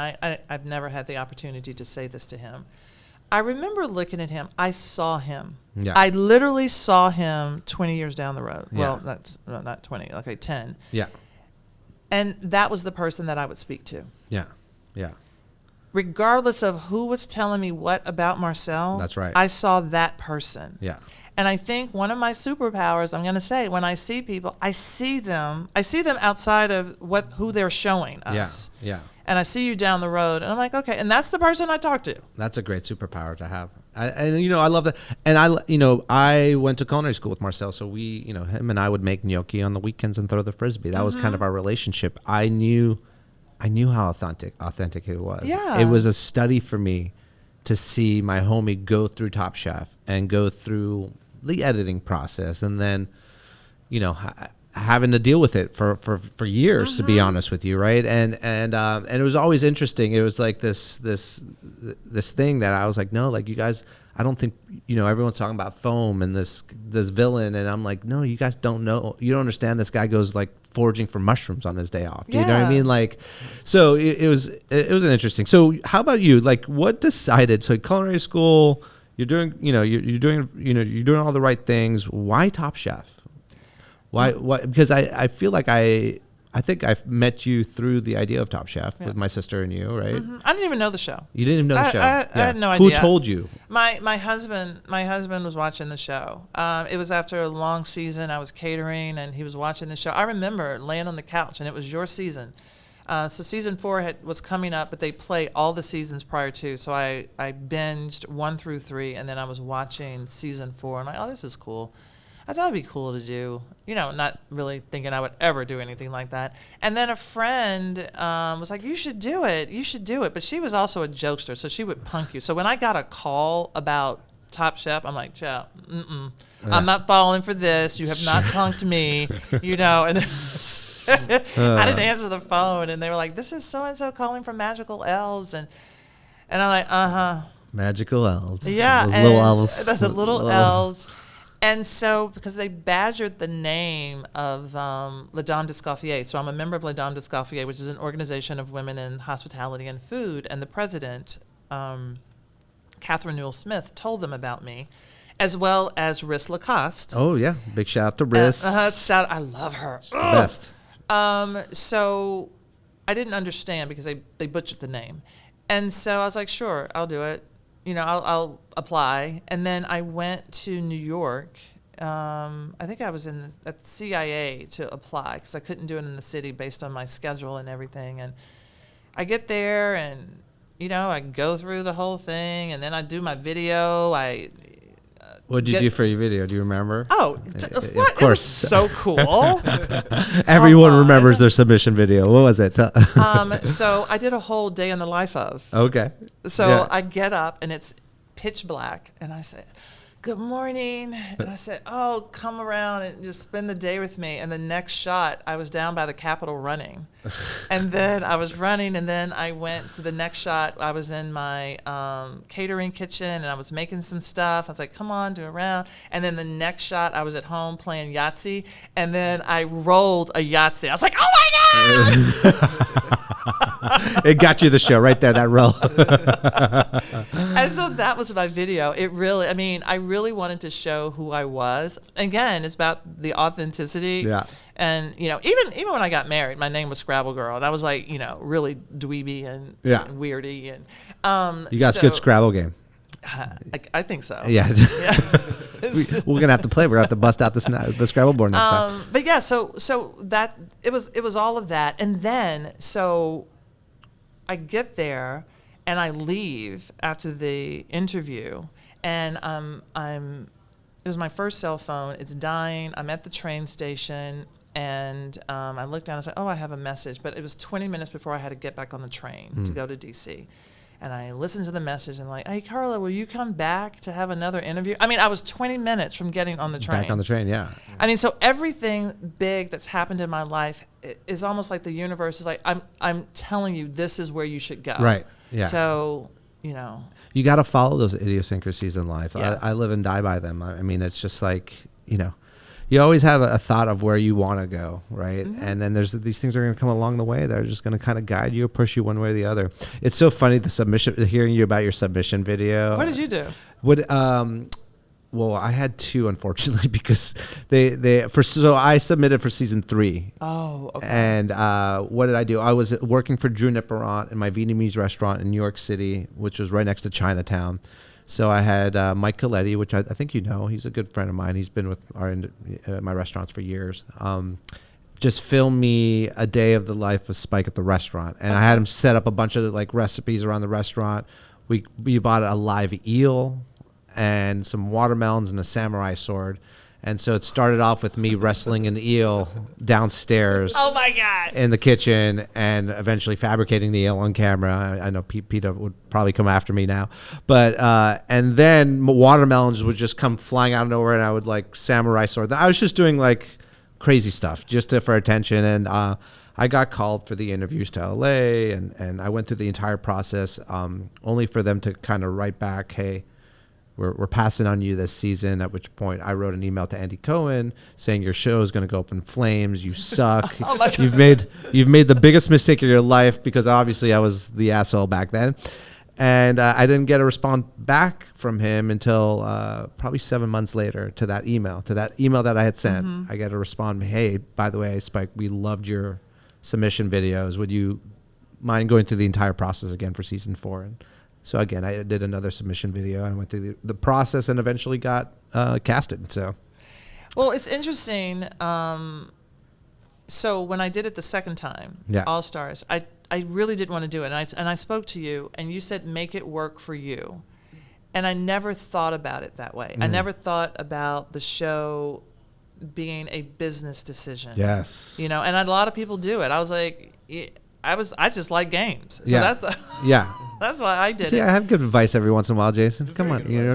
I've never had the opportunity to say this to him. I remember looking at him. I saw him. Yeah. I literally saw him 20 years down the road. Yeah. Well, that's not 20, like 10. Yeah. And that was the person that I would speak to. Yeah. Yeah. Regardless of who was telling me what about Marcel, That's right. I saw that person. Yeah. And I think one of my superpowers, I'm going to say, when I see people, I see them outside of who they're showing us. Yeah. Yeah. And I see you down the road, and I'm like, okay, and that's the person I talk to. That's a great superpower to have. I love that. And I went to culinary school with Marcel, so we, him and I would make gnocchi on the weekends and throw the Frisbee. That was kind of our relationship. I knew how authentic it was. Yeah. It was a study for me to see my homie go through Top Chef and go through the editing process, and then, having to deal with it for years, to be honest with you, right? And it was always interesting. It was like this thing that I was like, no, like you guys, I don't think, everyone's talking about foam and this villain, and I'm like, no, you guys don't know. You don't understand. This guy goes like foraging for mushrooms on his day off. Do you know what I mean? Like, so it was an interesting. So how about you? Like, what decided? So culinary school, you're doing, you're doing all the right things. Why Top Chef? Why? Because I feel like I think I've met you through the idea of Top Chef with my sister and you, right? Mm-hmm. I didn't even know the show. You didn't even know the show. I had no idea. Who told you? My husband was watching the show. It was after a long season. I was catering, and he was watching the show. I remember laying on the couch, and it was your season. So season 4 was coming up, but they play all the seasons prior to. So I binged 1 through 3, and then I was watching season 4. I'm like, oh, this is cool. I thought it'd be cool to do, not really thinking I would ever do anything like that. And then a friend was like, you should do it. But she was also a jokester, so she would punk you. So when I got a call about Top Chef, I'm like, I'm not falling for this. You have not punked me, and I didn't answer the phone. And they were like, this is so-and-so calling from Magical Elves. And I'm like, Magical Elves. Yeah. Those little elves. The little elves. And so, because they badgered the name of Les Dames d'Escoffier. So I'm a member of Les Dames d'Escoffier, which is an organization of women in hospitality and food. And the president, Catherine Newell Smith, told them about me, as well as Riss Lacoste. Oh, yeah. Big shout out to Riss. I love her. Best. So I didn't understand because they butchered the name. And so I was like, sure, I'll do it. I'll apply. And then I went to New York. I think I was at CIA to apply because I couldn't do it in the city based on my schedule and everything. And I get there and, I go through the whole thing, and then I do my video. What did you do for your video? Do you remember? Oh, of course. It was so cool. Everyone remembers their submission video. What was it? So I did a whole day in the life of. Okay. So yeah. I get up, and it's pitch black, and I say, good morning. And I said, oh, come around and just spend the day with me. And the next shot, I was down by the Capitol running. And then I was running, and then I went to the next shot. I was in my catering kitchen, and I was making some stuff. I was like, come on, do a round. And then the next shot, I was at home playing Yahtzee, and then I rolled a Yahtzee. I was like, oh my God! It got you the show right there, that roll. And so that was my video. It really, I mean, I really wanted to show who I was. Again, it's about the authenticity. Yeah. And, you know, even when I got married, my name was Scrabble Girl. And I was like, you know, really dweeby and, Yeah. and weirdy. And You got a good Scrabble game. I think so. Yeah. We're gonna have to play. We're gonna have to bust out the Scrabble board next time. But yeah, so that it was all of that, and then so I get there and I leave after the interview, and it was my first cell phone. It's dying. I'm at the train station, and I looked down and said, "Oh, I have a message," but it was 20 minutes before I had to get back on the train to go to DC. And I listened to the message and like, hey, Carla, will you come back to have another interview? I mean, I was 20 minutes from getting on the train. Back on the train, yeah. I mean, so everything big that's happened in my life is almost like the universe is like, I'm telling you, this is where you should go. Right, yeah. So, you know. You got to follow those idiosyncrasies in life. Yeah. I live and die by them. I mean, it's just like, you know, you always have a thought of where you want to go, right? Mm-hmm. And then there's these things are going to come along the way that are just going to kind of guide you or push you one way or the other. It's so funny, hearing you about your submission video. What did you do? Well, I had two, unfortunately, because so I submitted for season 3. Oh, okay. And what did I do? I was working for Drew Niparant in my Vietnamese restaurant in New York City, which was right next to Chinatown. So I had Mike Coletti, which I think you know. He's a good friend of mine. He's been with my restaurants for years. Just film me a day of the life of Spike at the restaurant. And I had him set up a bunch of like recipes around the restaurant. We bought a live eel and some watermelons and a samurai sword. And so it started off with me wrestling an eel downstairs. Oh my God! In the kitchen, and eventually fabricating the eel on camera. I know Peter would probably come after me now, but and then watermelons would just come flying out of nowhere, and I would like samurai sword. I was just doing like crazy stuff just for attention, and I got called for the interviews to LA, and I went through the entire process, only for them to kind of write back, hey, we're passing on you this season, at which point I wrote an email to Andy Cohen saying your show is going to go up in flames. You suck. Oh my God. You've made the biggest mistake of your life, because obviously I was the asshole back then. And I didn't get a response back from him until probably 7 months later to that email that I had sent. Mm-hmm. I got a response, hey, by the way, Spike, we loved your submission videos. Would you mind going through the entire process again for season 4? And so again, I did another submission video, and I went through the process and eventually got casted. So, well, it's interesting. So when I did it the second time, Yeah. All Stars, I really didn't want to do it, and I spoke to you, and you said make it work for you, and I never thought about it that way. I never thought about the show being a business decision. yes. You know, and a lot of people do it. I was like, I just like games, so Yeah. that's Yeah. that's why I did See, it. I have good advice every once in a while, Jason. Come very on. good You know.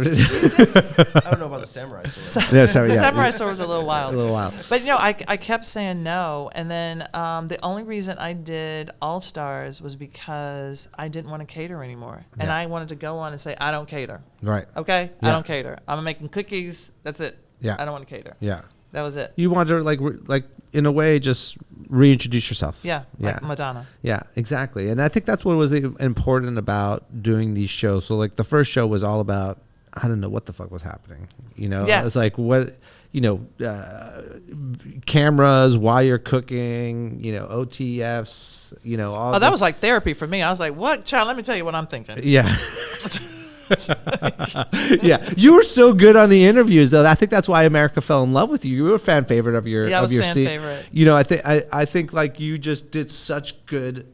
I don't know about the samurai sword. Yeah, sorry, The yeah. samurai sword was a little wild. A little wild. But you know, I kept saying no, and then the only reason I did All Stars was because I didn't want to cater anymore, and Yeah. I wanted to go on and say I don't cater. Right. Okay, Yeah. I don't cater. I'm making cookies. That's it. Yeah. I don't want to cater. Yeah. That was it. You want to like in a way just reintroduce yourself. Yeah, like Madonna. Yeah, exactly. And I think that's what was important about doing these shows. So like the first show was all about, I don't know what the fuck was happening. You know, Yeah. it's like what, you know, cameras while you're cooking, you know, OTFs, you know, all Oh, that was like therapy for me. I was like, what, child, let me tell you what I'm thinking. Yeah. Yeah, you were so good on the interviews, though. I think that's why America fell in love with you. You were a fan favorite of your Yeah, I was fan seat. favorite. You know, I think like you just did such good,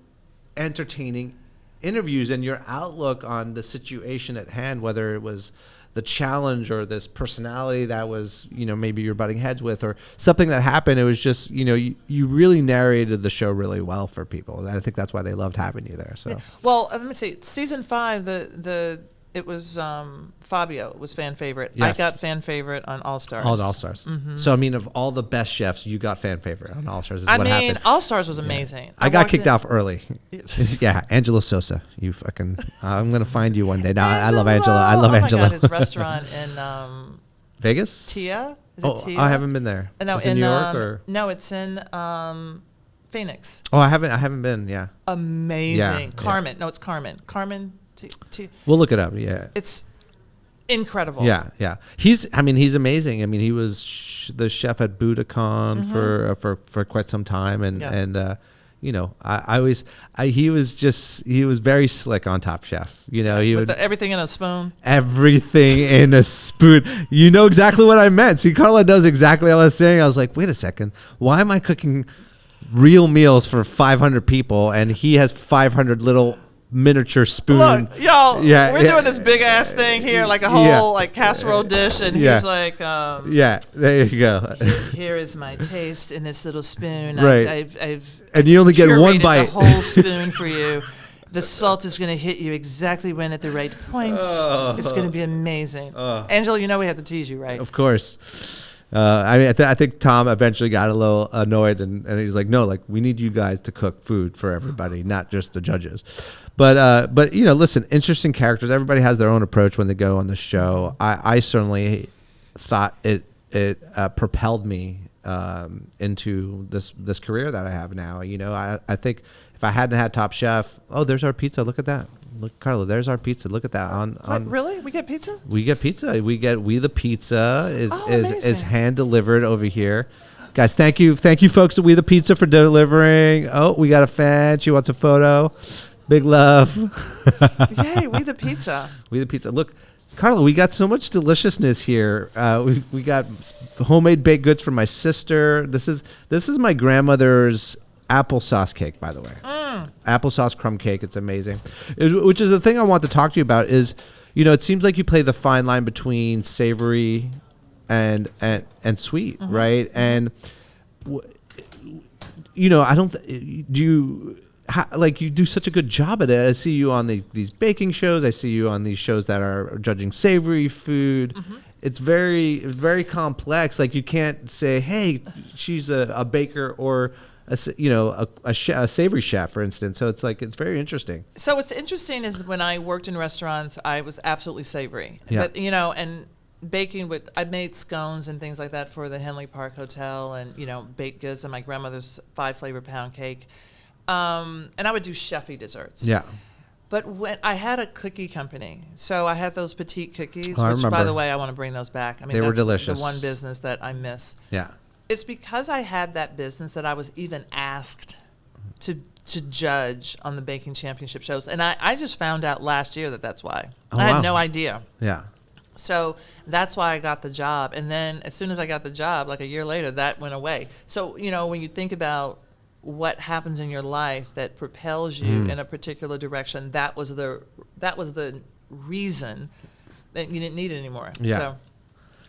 entertaining interviews, and your outlook on the situation at hand, whether it was the challenge or this personality that was, you know, maybe you're butting heads with, or something that happened. It was just, you know, you really narrated the show really well for people. And I think that's why they loved having you there. So Well, let me see. Season 5, It was Fabio. It was fan favorite. Yes. I got fan favorite on All Stars. All All-Stars. So, I mean, of all the best chefs, you got fan favorite on All-Stars is what happened. All Stars was amazing. I got walked kicked in- off early. Yeah, Angela Sosa. You fucking... I'm going to find you one day. No, I love Angela. I love Angela. Oh, my God, his restaurant in Vegas? Tia. Is it Tia? I haven't been there. No, It's in New York or... No, it's in Phoenix. Oh, I haven't been, yeah. Amazing. Yeah, Carmen. No, it's Carmen. We'll look it up, yeah. It's incredible. Yeah. He's amazing. I mean, he was the chef at Budokan for quite some time, and you know, he was very slick on Top Chef. You know, he would everything in a spoon. Everything in a spoon. You know exactly what I meant. See, Carla knows exactly what I was saying. I was like, wait a second, why am I cooking real meals for 500 people, and he has 500 little miniature spoon? Look, y'all, we're doing this big ass thing here, like a whole like casserole dish, and he's like, there you go. Here is my taste in this little spoon. Right. I've and you only get one curated bite. The whole spoon for you. The salt is going to hit you exactly when at the right point. It's going to be amazing. Angela, you know we have to tease you, right? Of course. I think Tom eventually got a little annoyed, and he's like, no, like, we need you guys to cook food for everybody, not just the judges. But you know, listen, interesting characters. Everybody has their own approach when they go on the show. I certainly thought it propelled me into this career that I have now. You know, I think if I hadn't had Top Chef, there's our pizza. Look at that. Look, Carla, there's our pizza. Look at that. Really? We get pizza? We get pizza. We the Pizza is hand delivered over here. Guys, thank you folks at We the Pizza for delivering. Oh, we got a fan. She wants a photo. Big love. Yay, We the Pizza. We the Pizza. Look, Carla, we got so much deliciousness here. We got homemade baked goods for my sister. This is my grandmother's applesauce cake, by the way. Applesauce crumb cake. It's amazing. Which is the thing I want to talk to you about is, you know, it seems like you play the fine line between savory and sweet, right? And you know, I don't you do such a good job at it. I see you on these baking shows. I see you on these shows that are judging savory food. It's very, very complex. Like, you can't say, hey, she's a baker or a savory chef, for instance. So it's like, it's very interesting. So what's interesting is when I worked in restaurants, I was absolutely savory. Yeah. But, you know, and baking I made scones and things like that for the Henley Park Hotel, and, you know, baked goods and my grandmother's 5 flavor pound cake. And I would do chefy desserts. Yeah. But when I had a cookie company, so I had those petite cookies, I which, remember. by the way, I want to bring those back. I mean, They were that's delicious. the one business that I miss. Yeah. It's because I had that business that I was even asked to judge on the baking championship shows. And I just found out last year that's why. Oh, I had wow. no idea. Yeah. So that's why I got the job. And then as soon as I got the job, like a year later, that went away. So, you know, when you think about what happens in your life that propels you in a particular direction, that was the reason that you didn't need it anymore. Yeah.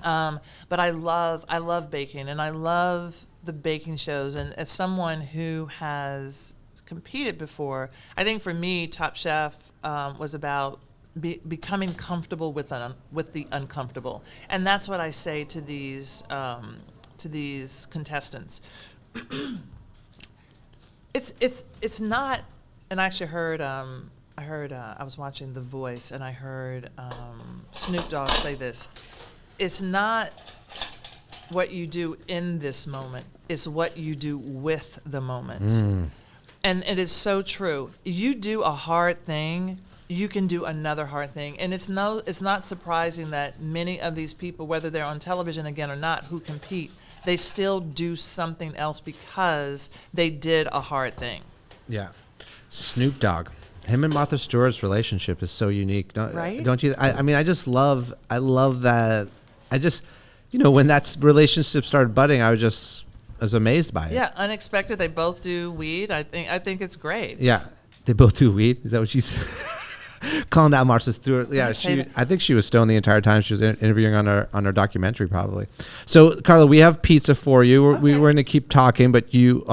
So, but I love baking, and I love the baking shows. And as someone who has competed before, I think for me, Top Chef was about becoming comfortable with the uncomfortable, and that's what I say to these contestants. It's not, and I actually heard I was watching The Voice, and I heard Snoop Dogg say this. It's not what you do in this moment, it's what you do with the moment. And it is so true. You do a hard thing, you can do another hard thing. And it's not surprising that many of these people, whether they're on television again or not, who compete, they still do something else because they did a hard thing. Yeah. Snoop Dogg. Him and Martha Stewart's relationship is so unique. Right? Don't you? I mean, I love that. I just, you know, when that relationship started budding, I was amazed by it. Yeah, unexpected. They both do weed. I think it's great. Yeah. They both do weed. Is that what she said? Calling out Martha Stewart. Yeah, I think she was stoned the entire time she was interviewing on her documentary, probably. So, Carla, we have pizza for you. Okay. We're going to keep talking, but you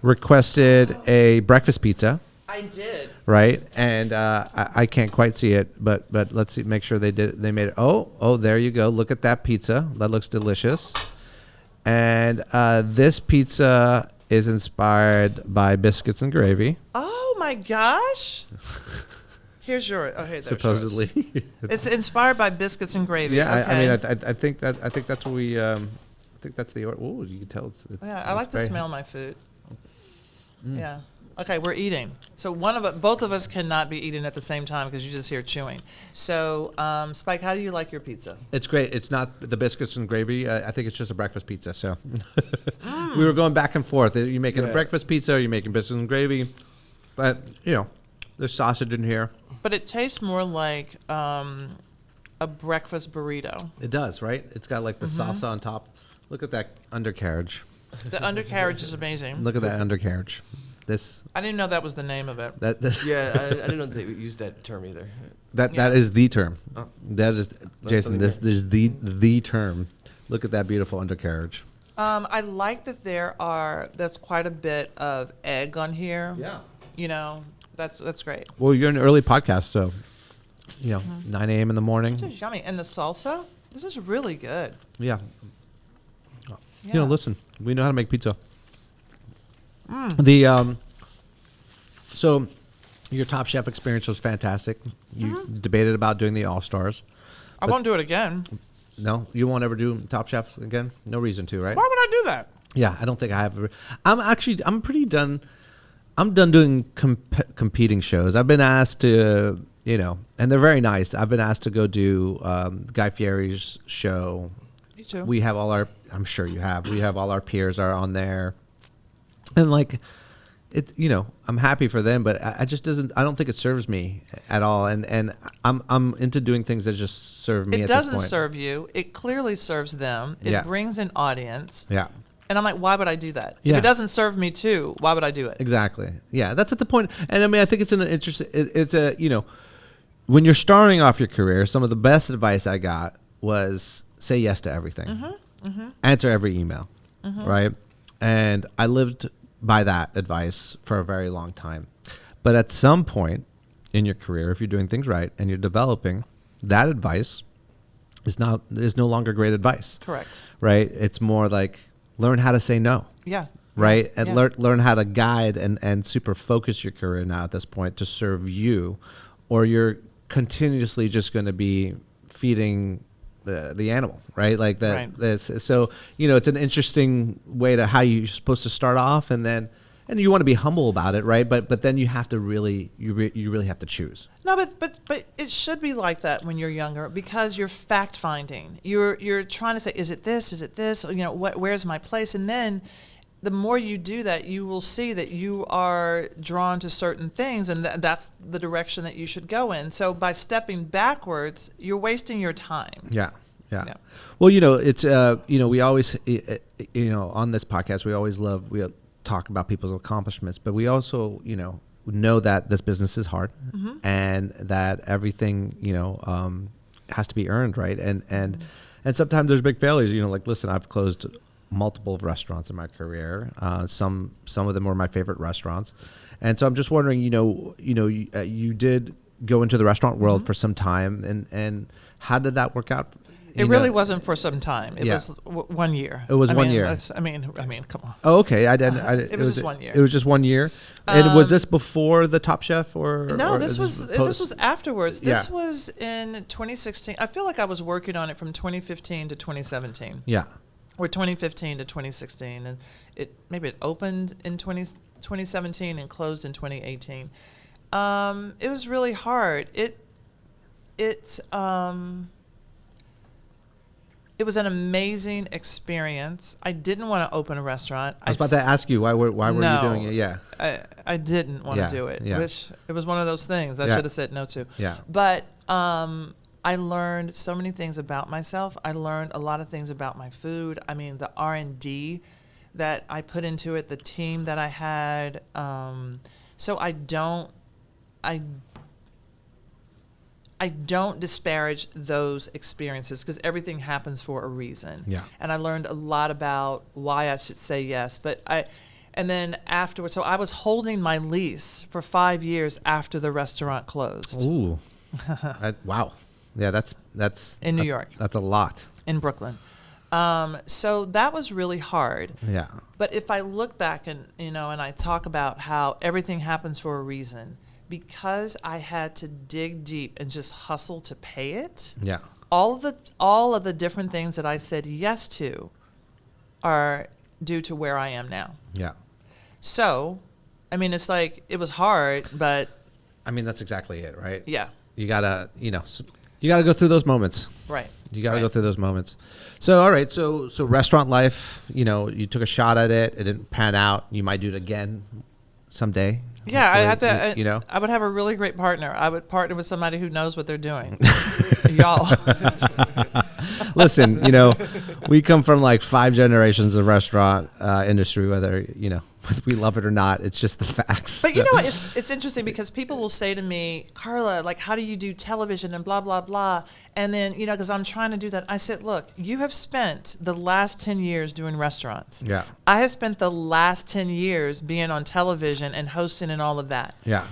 requested a breakfast pizza. I did. right? And I can't quite see it, but let's see, make sure they made it. Oh, there you go. Look at that pizza. That looks delicious. And this pizza is inspired by biscuits and gravy. Oh my gosh! Here's your. Oh, hey, there's Supposedly, yours. It's inspired by biscuits and gravy. yeah. Okay. I think that's what we. I think that's the. Oh, you can tell it's Yeah, I like to very- smell my food. Yeah. Okay, we're eating. So both of us cannot be eating at the same time because you just hear chewing. So, Spike, how do you like your pizza? It's great. It's not the biscuits and gravy. I think it's just a breakfast pizza. So we were going back and forth. Are you making a breakfast pizza? Or are you making biscuits and gravy? But there's sausage in here. But it tastes more like a breakfast burrito. It does, right? It's got like the salsa on top. Look at that undercarriage. The undercarriage is amazing. Look at that undercarriage. I didn't know that was the name of it. Yeah, I didn't know they used that term either. That is the term. Oh. That is Jason. This is the term. Look at that beautiful undercarriage. I like that that's quite a bit of egg on here. Yeah. That's great. Well, you're an early podcast, so 9 a.m. in the morning. This is yummy. And the salsa, this is really good. Yeah. Yeah. Listen, we know how to make pizza. The so your Top Chef experience was fantastic. You debated about doing the All Stars. I won't do it again. No, you won't ever do Top Chefs again. No reason to, right? Why would I do that? Yeah, I don't think I have. I'm pretty done. I'm done doing competing shows. I've been asked to, and they're very nice. I've been asked to go do Guy Fieri's show. Me too. We have I'm sure you have. We have all our peers are on there. And I'm happy for them, but I don't think it serves me at all. And I'm into doing things that just serve me It at this doesn't point. serve you. It clearly serves them. It Yeah. brings an audience. Yeah. And I'm like, why would I do that? Yeah. If it doesn't serve me too, why would I do it? Exactly. Yeah, that's at the point. And I think it's an interesting. When you're starting off your career, some of the best advice I got was say yes to everything, answer every email, right? And I lived by that advice for a very long time. But at some point in your career, if you're doing things right and you're developing, that advice is no longer great advice. Correct. Right? It's more like learn how to say no. Yeah. Right? Yeah. And learn how to guide and super focus your career now at this point to serve you, or you're continuously just going to be feeding the animal, right? Like that. Right. That's, so, it's an interesting way to how you're supposed to start off, and you want to be humble about it, right? But then you have to really, you really have to choose. No, but it should be like that when you're younger, because you're fact finding. You're trying to say, is it this? Is it this? Where's my place? And then the more you do that, you will see that you are drawn to certain things, and that's the direction that you should go in. So by stepping backwards, you're wasting your time. Yeah. Yeah. Well, it's we always on this podcast we talk about people's accomplishments, but we also know that this business is hard, and that everything has to be earned, right? And sometimes there's big failures. Listen, I've closed multiple restaurants in my career. Some of them were my favorite restaurants, and so I'm just wondering, you did go into the restaurant world for some time, and how did that work out? It really wasn't for some time. It was 1 year. It was 1 year. I mean, come on. Oh, okay. It was just 1 year. It was just 1 year. And was this before the Top Chef or? No, or this was afterwards. Yeah. This was in 2016. I feel like I was working on it from 2015 to 2017. Yeah. Or 2015 to 2016, and it opened in 2017 and closed in 2018. It was really hard. It was an amazing experience. I didn't want to open a restaurant. I was about to ask you why were you doing it? Yeah. I didn't want to do it. Yeah. Which it was one of those things I should have said no to. Yeah. But I learned so many things about myself. I learned a lot of things about my food. I mean, the R&D that I put into it, the team that I had. So I don't disparage those experiences, because everything happens for a reason. Yeah. And I learned a lot about why I should say yes. But And then afterwards, so I was holding my lease for 5 years after the restaurant closed. Ooh. Wow. Yeah, that's In New York. That's a lot. In Brooklyn. So that was really hard. Yeah. But if I look back and, and I talk about how everything happens for a reason, because I had to dig deep and just hustle to pay it. Yeah. All of the different things that I said yes to are due to where I am now. Yeah. So, I mean, it's like, it was hard, but. I mean, that's exactly it, right? Yeah. You gotta, you gotta go through those moments. Right. You gotta go through those moments. So, all right. So restaurant life, you took a shot at it. It didn't pan out. You might do it again someday. Yeah, I had hopefully, to. I would have a really great partner. I would partner with somebody who knows what they're doing. Y'all. Listen, we come from like 5 generations of restaurant industry, whether, we love it or not. It's just the facts. But you know what? It's interesting because people will say to me, Carla, like, how do you do television and blah, blah, blah. And then, because I'm trying to do that. I said, look, you have spent the last 10 years doing restaurants. Yeah. I have spent the last 10 years being on television and hosting and all of that. Yeah.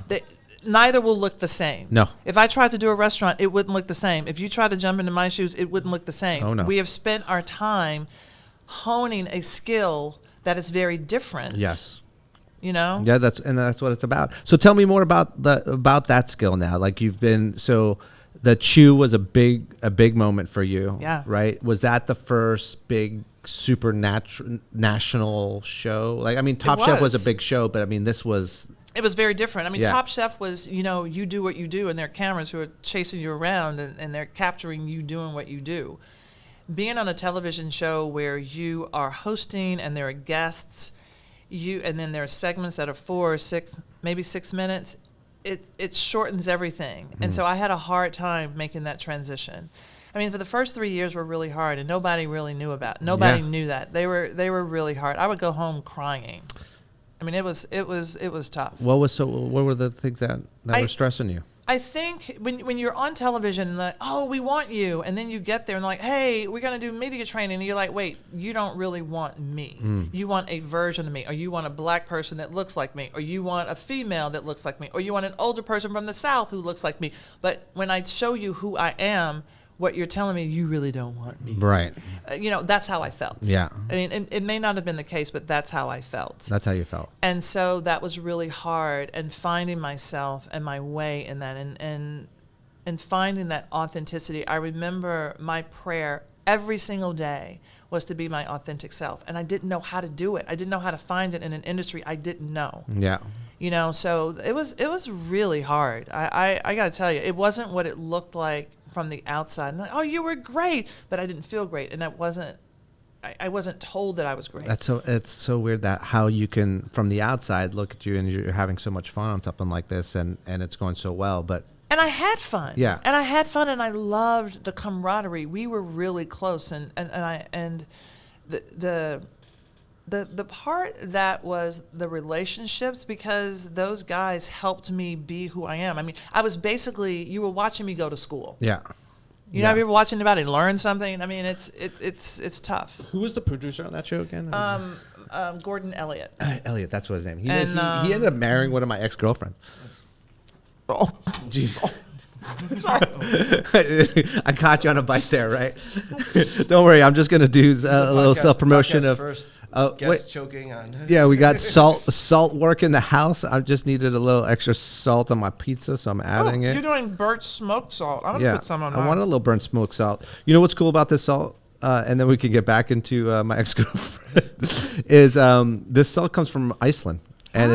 Neither will look the same. No. If I tried to do a restaurant, it wouldn't look the same. If you tried to jump into my shoes, it wouldn't look the same. Oh, no. We have spent our time honing a skill that is very different. Yes. Yeah, that's what it's about. So tell me more about that skill now. Like so the Chew was a big moment for you. Yeah. Right. Was that the first big national show? Like, I mean, Top Chef was a big show, but I mean, this was. It was very different. I mean, Yeah. Top Chef was, you do what you do, and there are cameras who are chasing you around, and they're capturing you doing what you do. Being on a television show where you are hosting and there are guests, and then there are segments that are 4 or 6, maybe 6 minutes, it shortens everything. And so I had a hard time making that transition. I mean, for the first 3 years were really hard, and nobody really knew about it. Nobody knew that. They were really hard. I would go home crying. I mean, it was tough. What were the things that were stressing you? I think when you're on television and like, oh, we want you, and then you get there and like, hey, we're gonna do media training, and you're like, wait, you don't really want me. You want a version of me, or you want a black person that looks like me, or you want a female that looks like me, or you want an older person from the South who looks like me. But when I show you who I am, what you're telling me, you really don't want me. Right. That's how I felt. Yeah. I mean, it may not have been the case, but that's how I felt. That's how you felt. And so that was really hard, and finding myself and my way in that, and finding that authenticity. I remember my prayer every single day was to be my authentic self, and I didn't know how to do it. I didn't know how to find it in an industry I didn't know. Yeah. So it was really hard. I got to tell you, it wasn't what it looked like from the outside. And like, oh, you were great, but I didn't feel great, and I wasn't told that I was great. It's so weird that how you can from the outside look at you and you're having so much fun on something like this, and it's going so well, but. And I had fun. Yeah. And I had fun, and I loved the camaraderie. We were really close, and the part that was the relationships, because those guys helped me be who I am. I mean, I was basically, you were watching me go to school. Yeah. Have you ever watching anybody learn something? I mean, it's tough. Who was the producer on that show again? Gordon Elliott. Elliot, that's what his name. He And, ended up marrying one of my ex-girlfriends. Oh, gee. I caught you on a bite there, right? Don't worry, I'm just gonna do a little self-promotion of. First. Wait. Choking on. Yeah, we got salt work in the house. I just needed a little extra salt on my pizza, so I'm adding it. You're doing burnt smoked salt. I'm gonna put some on mine. I want a little burnt smoked salt. You know what's cool about this salt? And then we can get back into my ex-girlfriend. Is this salt comes from Iceland, and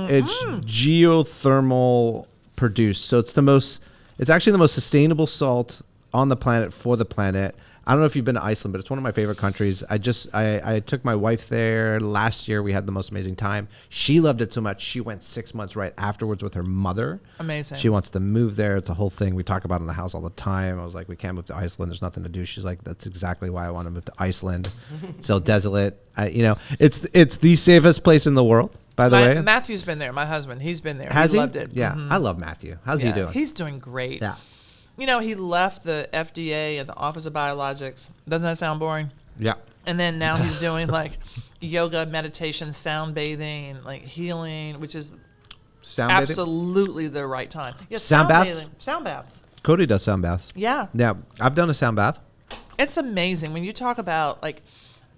it's geothermal produced. So it's actually the most sustainable salt on the planet for the planet. I don't know if you've been to Iceland, but it's one of my favorite countries. I took my wife there last year. We had the most amazing time. She loved it so much. She went 6 months right afterwards with her mother. Amazing. She wants to move there. It's a whole thing. We talk about it in the house all the time. I was like, we can't move to Iceland. There's nothing to do. She's like, that's exactly why I want to move to Iceland. It's so desolate. It's the safest place in the world, by the way. Matthew's been there. My husband, he's been there. Has he? Loved it. Yeah. Mm-hmm. I love Matthew. How's he doing? He's doing great. Yeah. He left the FDA and the Office of Biologics. Doesn't that sound boring? Yeah. And then now he's doing yoga, meditation, sound bathing, like healing, which is Sound bathing? absolutely the right time. Yeah, Sound baths? bathing, sound baths. Cody does sound baths. Yeah. Yeah, I've done a sound bath. It's amazing when you talk about like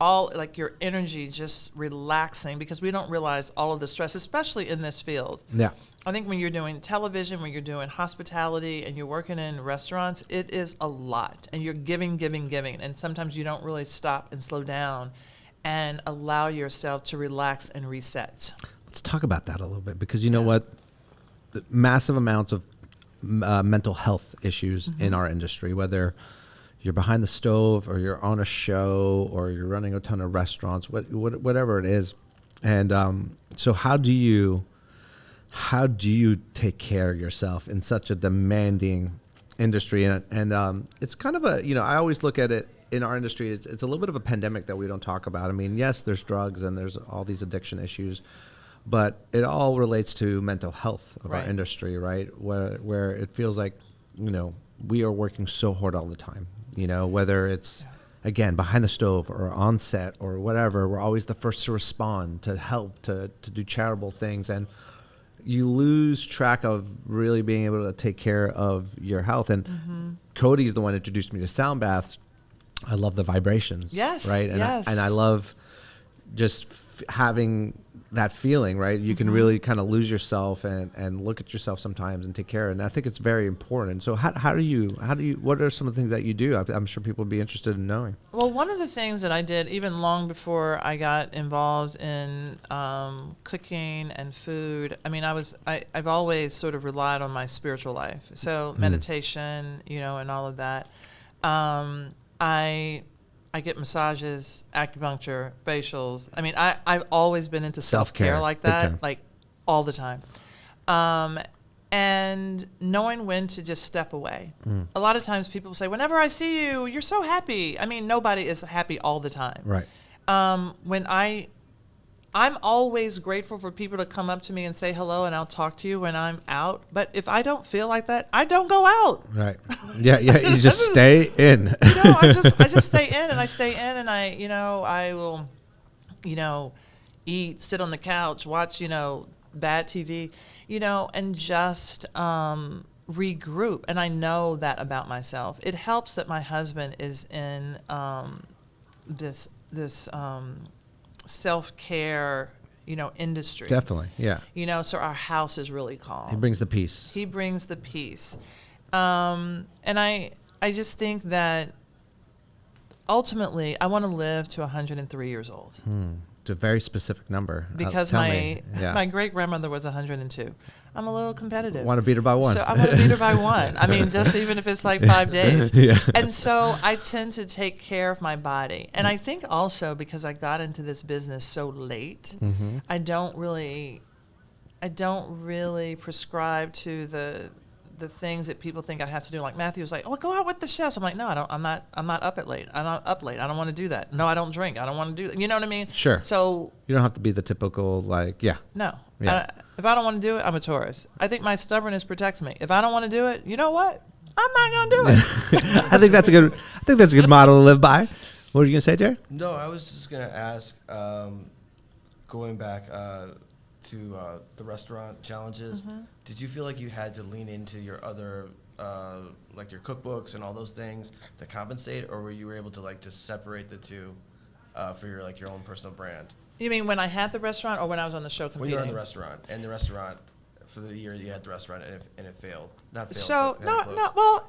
all like your energy just relaxing, because we don't realize all of the stress, especially in this field. Yeah. I think when you're doing television, when you're doing hospitality, and you're working in restaurants, it is a lot, and you're giving, and sometimes you don't really stop and slow down and allow yourself to relax and reset. Let's talk about that a little bit, because you know what? The massive amounts of mental health issues in our industry, whether you're behind the stove or you're on a show or you're running a ton of restaurants, whatever it is. And so how do you take care of yourself in such a demanding industry? And it's kind of a, I always look at it in our industry, it's a little bit of a pandemic that we don't talk about. I mean, yes, there's drugs and there's all these addiction issues, but it all relates to mental health of our industry, right? Where it feels like, we are working so hard all the time, whether it's, again, behind the stove or on set or whatever, we're always the first to respond, to help, to do charitable things. And you lose track of really being able to take care of your health. And Cody's the one who introduced me to sound baths. I love the vibrations. Yes. Right. And yes. I love just having that feeling, right? You can really kind of lose yourself and look at yourself sometimes and take care. And I think it's very important. So how do you, what are some of the things that you do? I'm sure people would be interested in knowing. Well, one of the things that I did even long before I got involved in cooking and food, I mean, I've always sort of relied on my spiritual life. So meditation, and all of that. I get massages, acupuncture, facials. I mean, I've always been into self-care like that, like all the time. And knowing when to just step away. A lot of times people say, whenever I see you, you're so happy. I mean, nobody is happy all the time. Right. I'm always grateful for people to come up to me and say hello, and I'll talk to you when I'm out. But if I don't feel like that, I don't go out. Right. Yeah. You just stay in. I just stay in, and I stay in, and I will, eat, sit on the couch, watch, bad TV, and just regroup. And I know that about myself. It helps that my husband is in this self-care, industry. Definitely, yeah. So our house is really calm. He brings the peace. And I just think that ultimately I want to live to 103 years old. It's a very specific number. Because my great-grandmother was 102. I'm a little competitive. Want to beat her by one. So I want to beat her by one. I mean, just even if it's like 5 days. Yeah. And so I tend to take care of my body. And I think also because I got into this business so late, I don't really prescribe to the things that people think I have to do. Like Matthew was like, "Oh, go out with the chefs." I'm like, "No, I'm not up late. I'm not up late. I don't want to do that. No, I don't drink. I don't want to do that." You know what I mean? Sure. So you don't have to be the typical No. Yeah. If I don't want to do it, I'm a Taurus. I think my stubbornness protects me. If I don't want to do it, you know what? I'm not gonna do it. I think that's a good model to live by. What were you gonna say, Jerry? No, I was just gonna ask, going back to the restaurant challenges. Did you feel like you had to lean into your other, like your cookbooks and all those things to compensate, or were you able to just separate the two for your own personal brand? You mean when I had the restaurant or when I was on the show competing? When you were in the restaurant, for the year you had the restaurant, and it failed. Not failed. So no.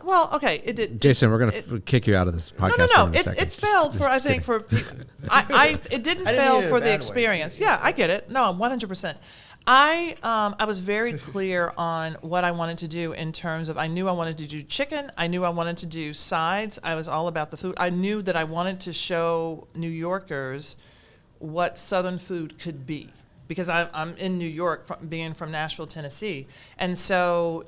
Well, okay, it did. Jason, we're gonna kick you out of this podcast. No. In a second. It failed for I think for people. It didn't fail for the experience. Yeah, I get it. No, 100%. I was very clear on what I wanted to do in terms of I knew I wanted to do chicken. I knew I wanted to do sides. I was all about the food. I knew that I wanted to show New Yorkers what Southern food could be, because I'm in New York, being from Nashville, Tennessee. And so,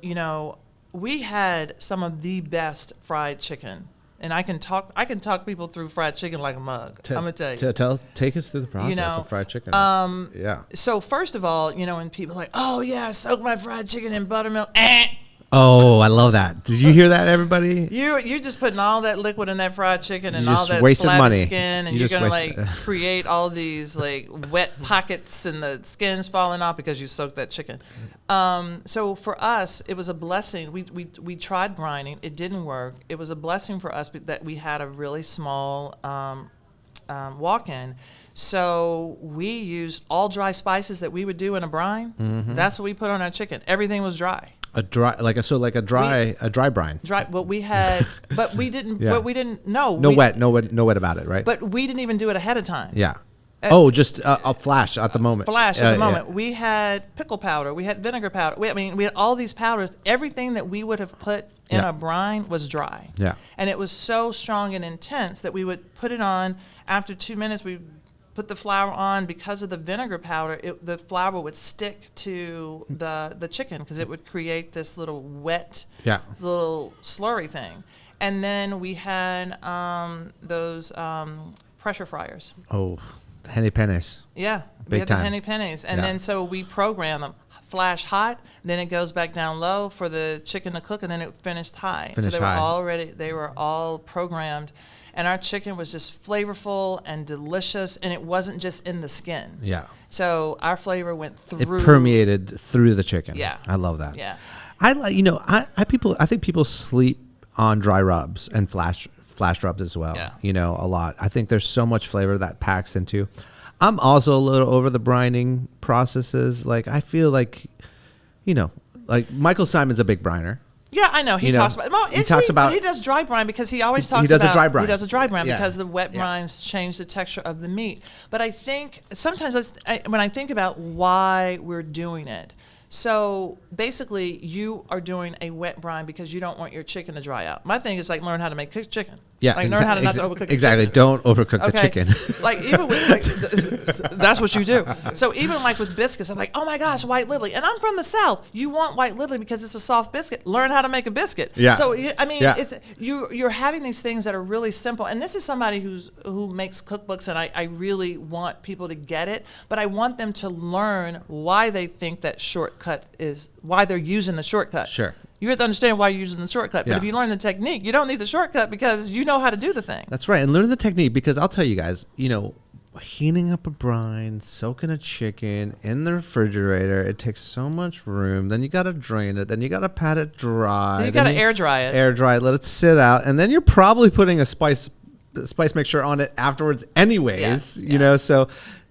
we had some of the best fried chicken. And I can talk people through fried chicken like a mug. I'm going to tell you. Take us through the process of fried chicken. So first of all, when people are like, "Oh yeah, I soak my fried chicken in buttermilk," Oh, I love that. Did you hear that, everybody? You're just putting all that liquid in that fried chicken and You all just that wasted flabby money. skin, and You you're just gonna wasted- like create all these like wet pockets and the skin's falling off because you soaked that chicken. So for us, it was a blessing. We tried brining, it didn't work. It was a blessing for us that we had a really small walk-in. So we used all dry spices that we would do in a brine. Mm-hmm. That's what we put on our chicken. Everything was dry. A dry brine. Dry. What we had, but we didn't. Yeah. But we didn't. No. No wet about it, right? But we didn't even do it ahead of time. Yeah. Just a flash at the moment. Flash at the moment. Yeah. We had pickle powder. We had vinegar powder. We had all these powders. Everything that we would have put in a brine was dry. Yeah. And it was so strong and intense that we would put it on. After 2 minutes, we put the flour on. Because of the vinegar powder, the flour would stick to the chicken because it would create this little wet, little slurry thing. And then we had those pressure fryers. Oh, the henny pennies. Yeah, Big we had time. the henny pennies, and Yeah. then so we program them flash hot, then it goes back down low for the chicken to cook, and then it finished high. Finish so high. they were all programmed, and our chicken was just flavorful and delicious, and it wasn't just in the skin. Yeah. So our flavor went It through. permeated through the chicken. Yeah. I love that. Yeah. I like, I think people sleep on dry rubs and flash rubs as well. Yeah. A lot. I think there's so much flavor that packs into. I'm also a little over the brining processes. Like, I feel like, like Michael Simon's a big briner. Yeah, I know. He talks about. Well, he talks about. He does dry brine because he always talks he does about. a dry brine. He does a dry brine Yeah. because the wet brines change the texture of the meat. But I think sometimes when I think about why we're doing it, so basically you are doing a wet brine because you don't want your chicken to dry out. My thing is like learn how to make cooked chicken. Yeah, like learn how to not to overcook. Exactly. Chicken. Don't overcook the Okay. chicken. Like even with that's what you do. So even like with biscuits, I'm like, oh my gosh, white Lily, and I'm from the South. You want white Lily because it's a soft biscuit. Learn how to make a biscuit. Yeah. So I mean, Yeah. it's you're having these things that are really simple. And this is somebody who makes cookbooks, and I really want people to get it, but I want them to learn why they think that shortcut is why they're using the shortcut. Sure. You have to understand why you're using the shortcut. But Yeah. if you learn the technique, you don't need the shortcut because you know how to do the thing. That's right. And learn the technique, because I'll tell you guys, heating up a brine, soaking a chicken in the refrigerator, it takes so much room. Then you got to drain it. Then you got to pat it dry. Then you got to air dry it. Air dry it, let it sit out. And then you're probably putting a spice mixture on it afterwards anyways, So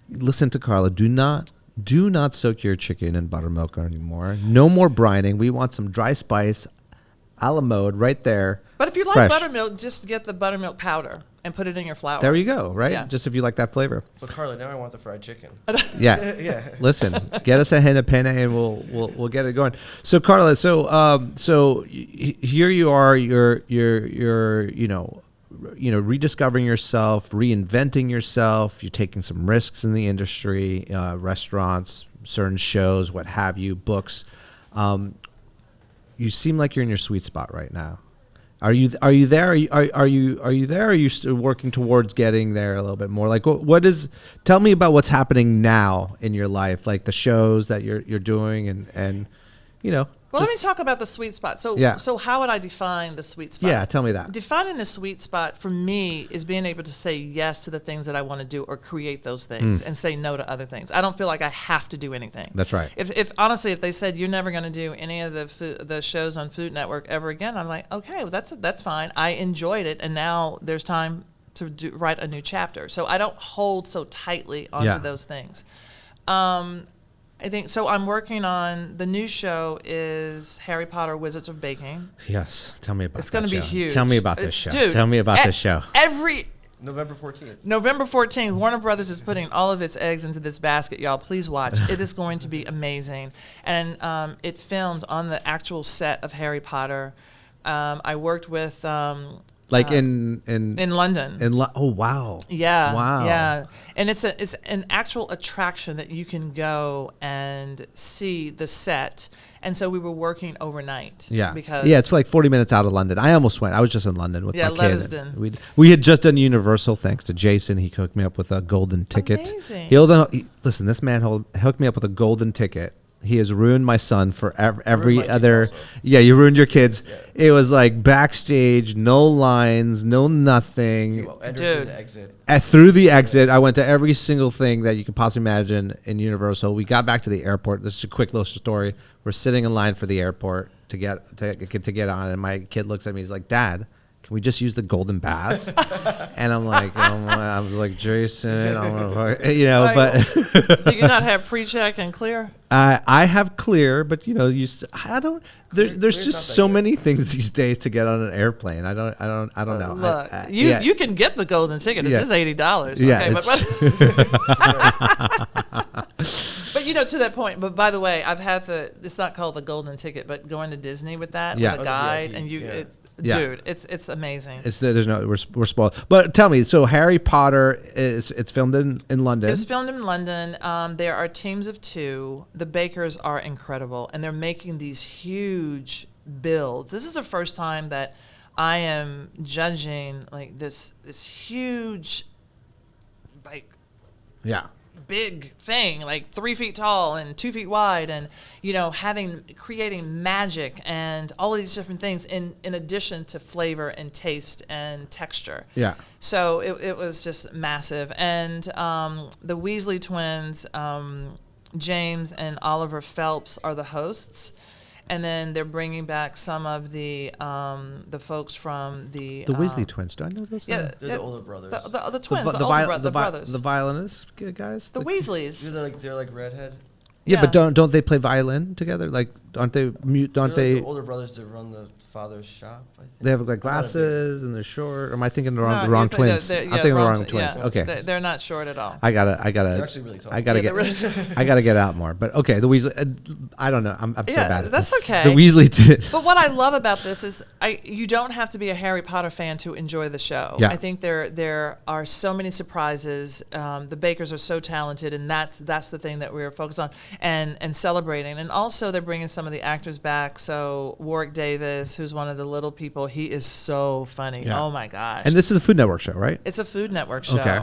listen to Carla. Do not soak your chicken in buttermilk anymore. No more brining. We want some dry spice a la mode right there. But if you like Fresh. buttermilk, just get the buttermilk powder and put it in your flour. There you go, right? Yeah. Just if you like that flavor. But Carla, now I want the fried chicken. Yeah. Yeah. Listen, get us a henna penne and we'll get it going. So Carla, here you are, you're rediscovering yourself, reinventing yourself. You're taking some risks in the industry, restaurants, certain shows, what have you, books. You seem like you're in your sweet spot right now. Are you there? Are you there? Are you still working towards getting there a little bit more? Like, what is? Tell me about what's happening now in your life, like the shows that you're doing, and. Well, let me talk about the sweet spot. So how would I define the sweet spot? Yeah, tell me that. Defining the sweet spot for me is being able to say yes to the things that I want to do or create those things and say no to other things. I don't feel like I have to do anything. That's right. If honestly, if they said you're never going to do any of the shows on Food Network ever again, I'm like, okay, well, that's fine. I enjoyed it, and now there's time to write a new chapter. So I don't hold so tightly onto those things. I think so. I'm working on the new show is Harry Potter Wizards of Baking. Yes, tell me about. It's going to be huge. Tell me about this show. Dude, tell me about this show. November 14th. November 14th, Warner Brothers is putting all of its eggs into this basket, y'all. Please watch. It is going to be amazing. And it filmed on the actual set of Harry Potter. I worked with in London. Oh wow. Yeah. Wow. Yeah. And it's an actual attraction that you can go and see the set. And so we were working overnight. Yeah. Because it's like 40 minutes out of London. I almost went. I was just in London with my kid. Leviston. We had just done Universal, thanks to Jason. He hooked me up with a golden ticket. Amazing. Listen, this man hooked me up with a golden ticket He has ruined my son for every my kids other. also. Yeah, you ruined your kids. Yeah. It was like backstage, no lines, no nothing. You enter Dude. through the exit. Through the exit, I went to every single thing that you could possibly imagine in Universal. We got back to the airport. This is a quick little story. We're sitting in line for the airport to get on, and my kid looks at me. He's like, "Dad, can we just use the Golden Bass?" And I'm like, I was like, Jason, but Do you not have pre-check and clear? I have clear, but I don't. There's Clear's just not so that good. many things these days to get on an airplane. I don't know. Look, Yeah. you can get the golden ticket. It's Yeah. just $80. Yeah, Okay, but to that point. But by the way, I've had it's not called the golden ticket, but going to Disney with that Yeah. with a Oh, the guide, VIP, and you, yeah. Yeah. dude, it's amazing. There's no we're spoiled. But tell me, so Harry Potter it's filmed in London. It was filmed in London. There are teams of 2. The bakers are incredible, and they're making these huge builds. This is the first time that I am judging like this huge, like Yeah. big thing, like 3 feet tall and 2 feet wide, and creating magic and all these different things in addition to flavor and taste and texture. Yeah. So it was just massive. And the Weasley twins, James and Oliver Phelps, are the hosts. And then they're bringing back some of the folks from the Weasley twins. Do I know those? Yeah, They're the older brothers. the twins, the brothers, the violinists guys. the Weasleys. They're like redhead. Yeah, but Yeah. don't they play violin together? Like, aren't they mute? Aren't They're they? like the older brothers that run the father's shop, I think. They have like glasses and they're short. Or am I thinking the No, wrong you're thinking twins? they're- I'm yeah, thinking the wrong wrong tw- twins. yeah. Okay. They're not short at all. I gotta. They're actually really tall. I gotta Yeah, get. they're really- I gotta get out more. But okay, the Weasley. I don't know. I'm so Yeah, bad at that's this. okay. The Weasley did. But what I love about this is you don't have to be a Harry Potter fan to enjoy the show. Yeah. I think there are so many surprises. The bakers are so talented, and that's the thing that we're focused on and celebrating. And also they're bringing some of the actors back. So Warwick Davis, who's one of the little people, he is so funny. Yeah. Oh my gosh! And this is a Food Network show, right? It's a Food Network show. Okay.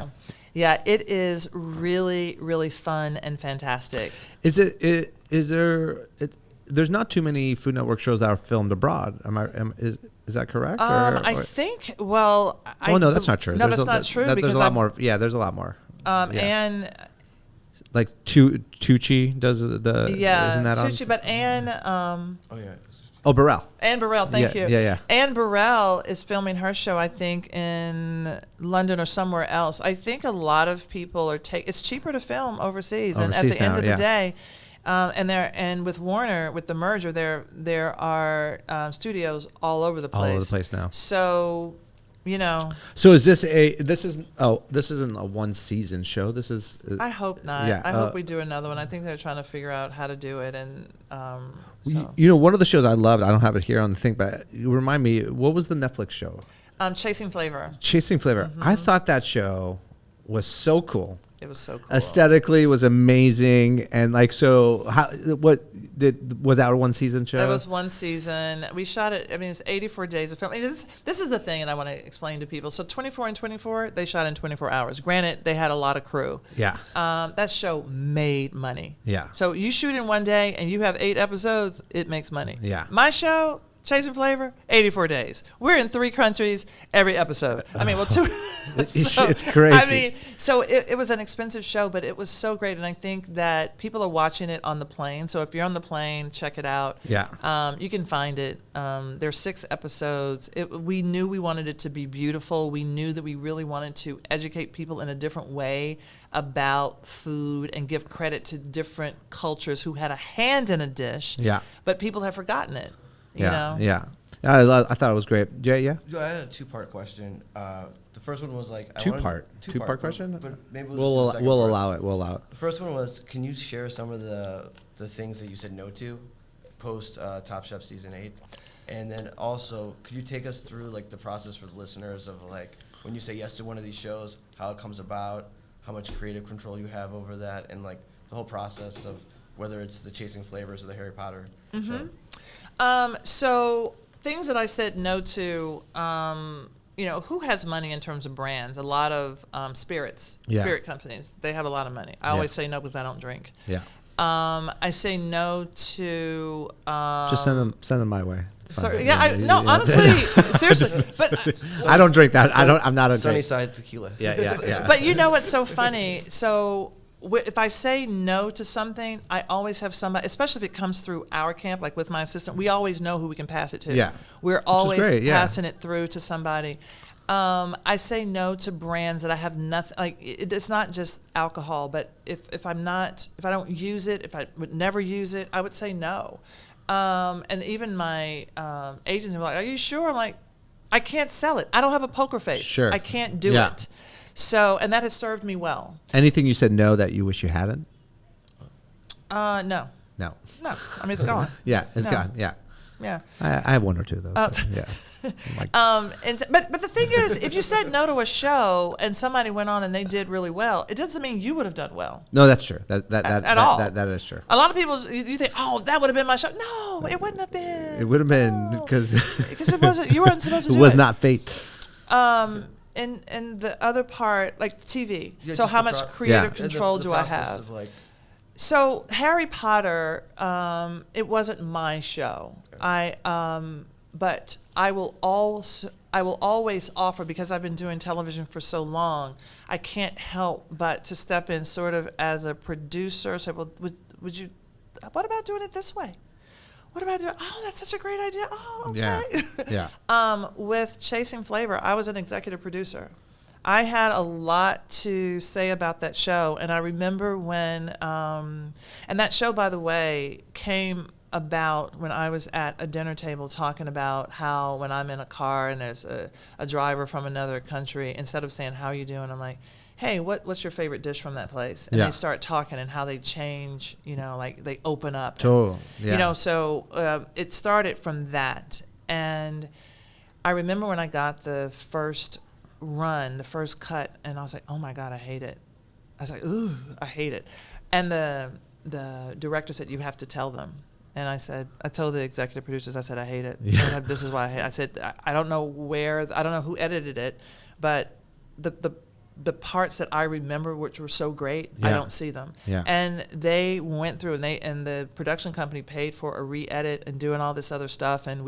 Yeah, it is really, really fun and fantastic. Is there? There's not too many Food Network shows that are filmed abroad. Is that correct? I think. Well, Oh no, that's not true. No, There's that's not true there's because a lot more. Yeah, there's a lot more. Yeah. And Like Tucci does the. yeah, Isn't that Tucci, on? but Anne Oh yeah. Oh, Burrell. Anne Burrell, thank Yeah, you. yeah. Anne Burrell is filming her show, I think, in London or somewhere else. I think a lot of people are it's cheaper to film overseas, and at Overseas the end now, of yeah. the day, and with Warner, with the merger, there are studios all over the place. All over the place now. So, So is this this isn't a one season show. This is. I hope not. Yeah, I hope we do another one. I think they're trying to figure out how to do it, and so. One of the shows I loved. I don't have it here on the thing, but you remind me. What was the Netflix show? Chasing Flavor. Chasing Flavor. I thought that show was so cool. It was so cool. Aesthetically was amazing, and was that a one season show? That was one season. We shot it. I mean, it's 84 days of film. This is the thing, and I want to explain to people. So 24 and 24, they shot in 24 hours. Granted, they had a lot of crew. Yeah. That show made money. Yeah. So you shoot in one day, and you have 8 episodes. It makes money. Yeah. My show, Chasing Flavor, 84 days. We're in 3 countries every episode. I mean, well, 2. It's crazy. I mean, so it was an expensive show, but it was so great. And I think that people are watching it on the plane. So if you're on the plane, check it out. Yeah. You can find it. There's 6 episodes. We knew we wanted it to be beautiful. We knew that we really wanted to educate people in a different way about food and give credit to different cultures who had a hand in a dish. Yeah. But people have forgotten it. You know? Yeah. I thought it was great. Yeah. So I had a 2-part question. The first one was like Two-part but- question? But maybe we'll just do a second part. allow it. We'll allow it. The first one was, can you share some of the things that you said no to post Top Chef season 8? And then also, could you take us through like the process for the listeners of like when you say yes to one of these shows, how it comes about, how much creative control you have over that, and like the whole process of whether it's the Chasing Flavors or the Harry Potter show? So things that I said no to, who has money in terms of brands? A lot of spirit companies. They have a lot of money. I always say no because I don't drink. Yeah. I say no to. Just send them my way. It's fine. Sorry, no, honestly, seriously, but I don't drink that. I'm not a Sunny Side Tequila. Yeah. but you know what's so funny? So if I say no to something, I always have somebody, especially if it comes through our camp, like with my assistant, we always know who we can pass it to. Yeah. We're always great, yeah. passing it through to somebody. I say no to brands that I have nothing, like it's not just alcohol, but if I don't use it, if I would never use it, I would say no. And even my agents are like, "Are you sure?" I'm like, "I can't sell it. I don't have a poker face. Sure. I can't do Yeah. it." So, and that has served me well. Anything you said no that you wish you hadn't? No. No. No. I mean, it's gone. Yeah, it's No. gone. Yeah. Yeah. I have one or two though. So, yeah. Like, But the thing is, if you said no to a show and somebody went on and they did really well, it doesn't mean you would have done well. no, that's true. That all. That is true. A lot of people, you think, oh, that would have been my show. No, it wouldn't have been. It would have been because it wasn't. You weren't supposed to do it it. was not fate. And the other part, like TV. Yeah, so just how the much pro- creative Yeah. And control the do I process have? of, like, So Harry Potter, it wasn't my show. But I will always offer, because I've been doing television for so long, I can't help but to step in sort of as a producer. Say, well, would you? What about doing it this way? What about doing? Oh, that's such a great idea. Oh, okay. Yeah. With Chasing Flavor, I was an executive producer. I had a lot to say about that show, and I remember when, and that show, by the way, came about when I was at a dinner table talking about how when I'm in a car and there's a driver from another country, instead of saying, "How are you doing?" I'm like, "Hey, what's your favorite dish from that place?" And Yeah. they start talking and how they change, like they open up. Totally. Yeah. So it started from that. And I remember when I got the first run, the first cut, and I was like, "Oh my God, I hate it." I was like, "Ooh, I hate it." And the director said, "You have to tell them." And I told the executive producers, I said, "I hate it. Yeah. This is why I hate it." I said, I don't know who edited it, but the parts that I remember, which were so great, I Yeah. don't see them. Yeah. And they went through, and the production company paid for a re-edit and doing all this other stuff, and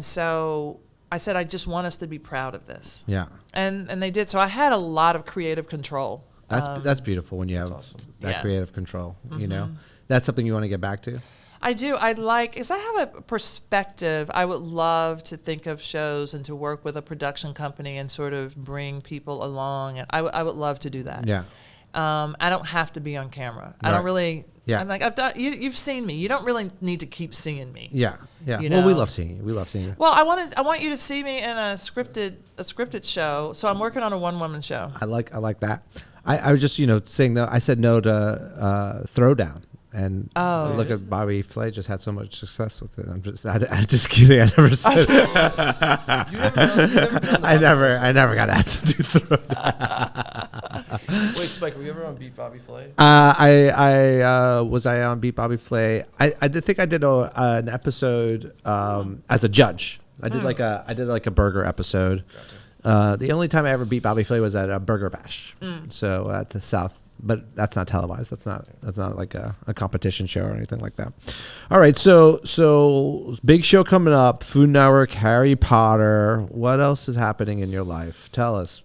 so I said, I just want us to be proud of this. Yeah. And they did. So I had a lot of creative control. That's beautiful when you have awesome. that Yeah. creative control. You know, that's something you want to get back to. I do. Because I have a perspective. I would love to think of shows and to work with a production company and sort of bring people along. And I would love to do that. Yeah. I don't have to be on camera. I Right. don't really. Yeah. I'm like, I've done. You've seen me. You don't really need to keep seeing me. Yeah. Yeah. You Well, we know? love seeing you. We love seeing you. Well, I want you to see me in a scripted show. So I'm working on a one-woman show. I like that. I was just saying though. I said no to Throwdown, and Oh. look at Bobby Flay just had so much success with it. I just kidding. I never said. You never been on the I never got asked to do Throwdown. Wait, Spike, were you ever on Beat Bobby Flay? I was on Beat Bobby Flay. I did think I did an episode as a judge. I did like a burger episode. The only time I ever beat Bobby Flay was at a Burger Bash. So at the South, but that's not televised. That's not like a competition show or anything like that. All right, so big show coming up. Food Network, Harry Potter. What else is happening in your life? Tell us.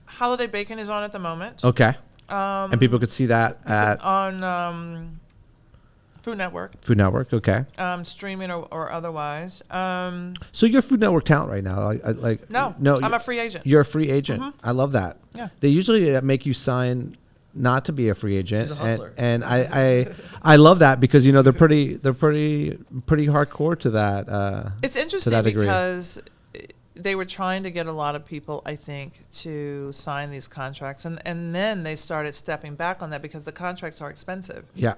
Holiday Bacon is on at the moment. Okay. And people could see that at on Food Network, Food Network. Okay. streaming or otherwise. So you're a Food Network talent right now. No, I'm a free agent. You're a free agent. I love that. Yeah. They usually make you sign not to be a free agent. She's a hustler. And I love that because they're pretty hardcore to that. It's to interesting that degree. because they were trying to get a lot of people, I think, to sign these contracts, and then they started stepping back on that because the contracts are expensive. Yeah.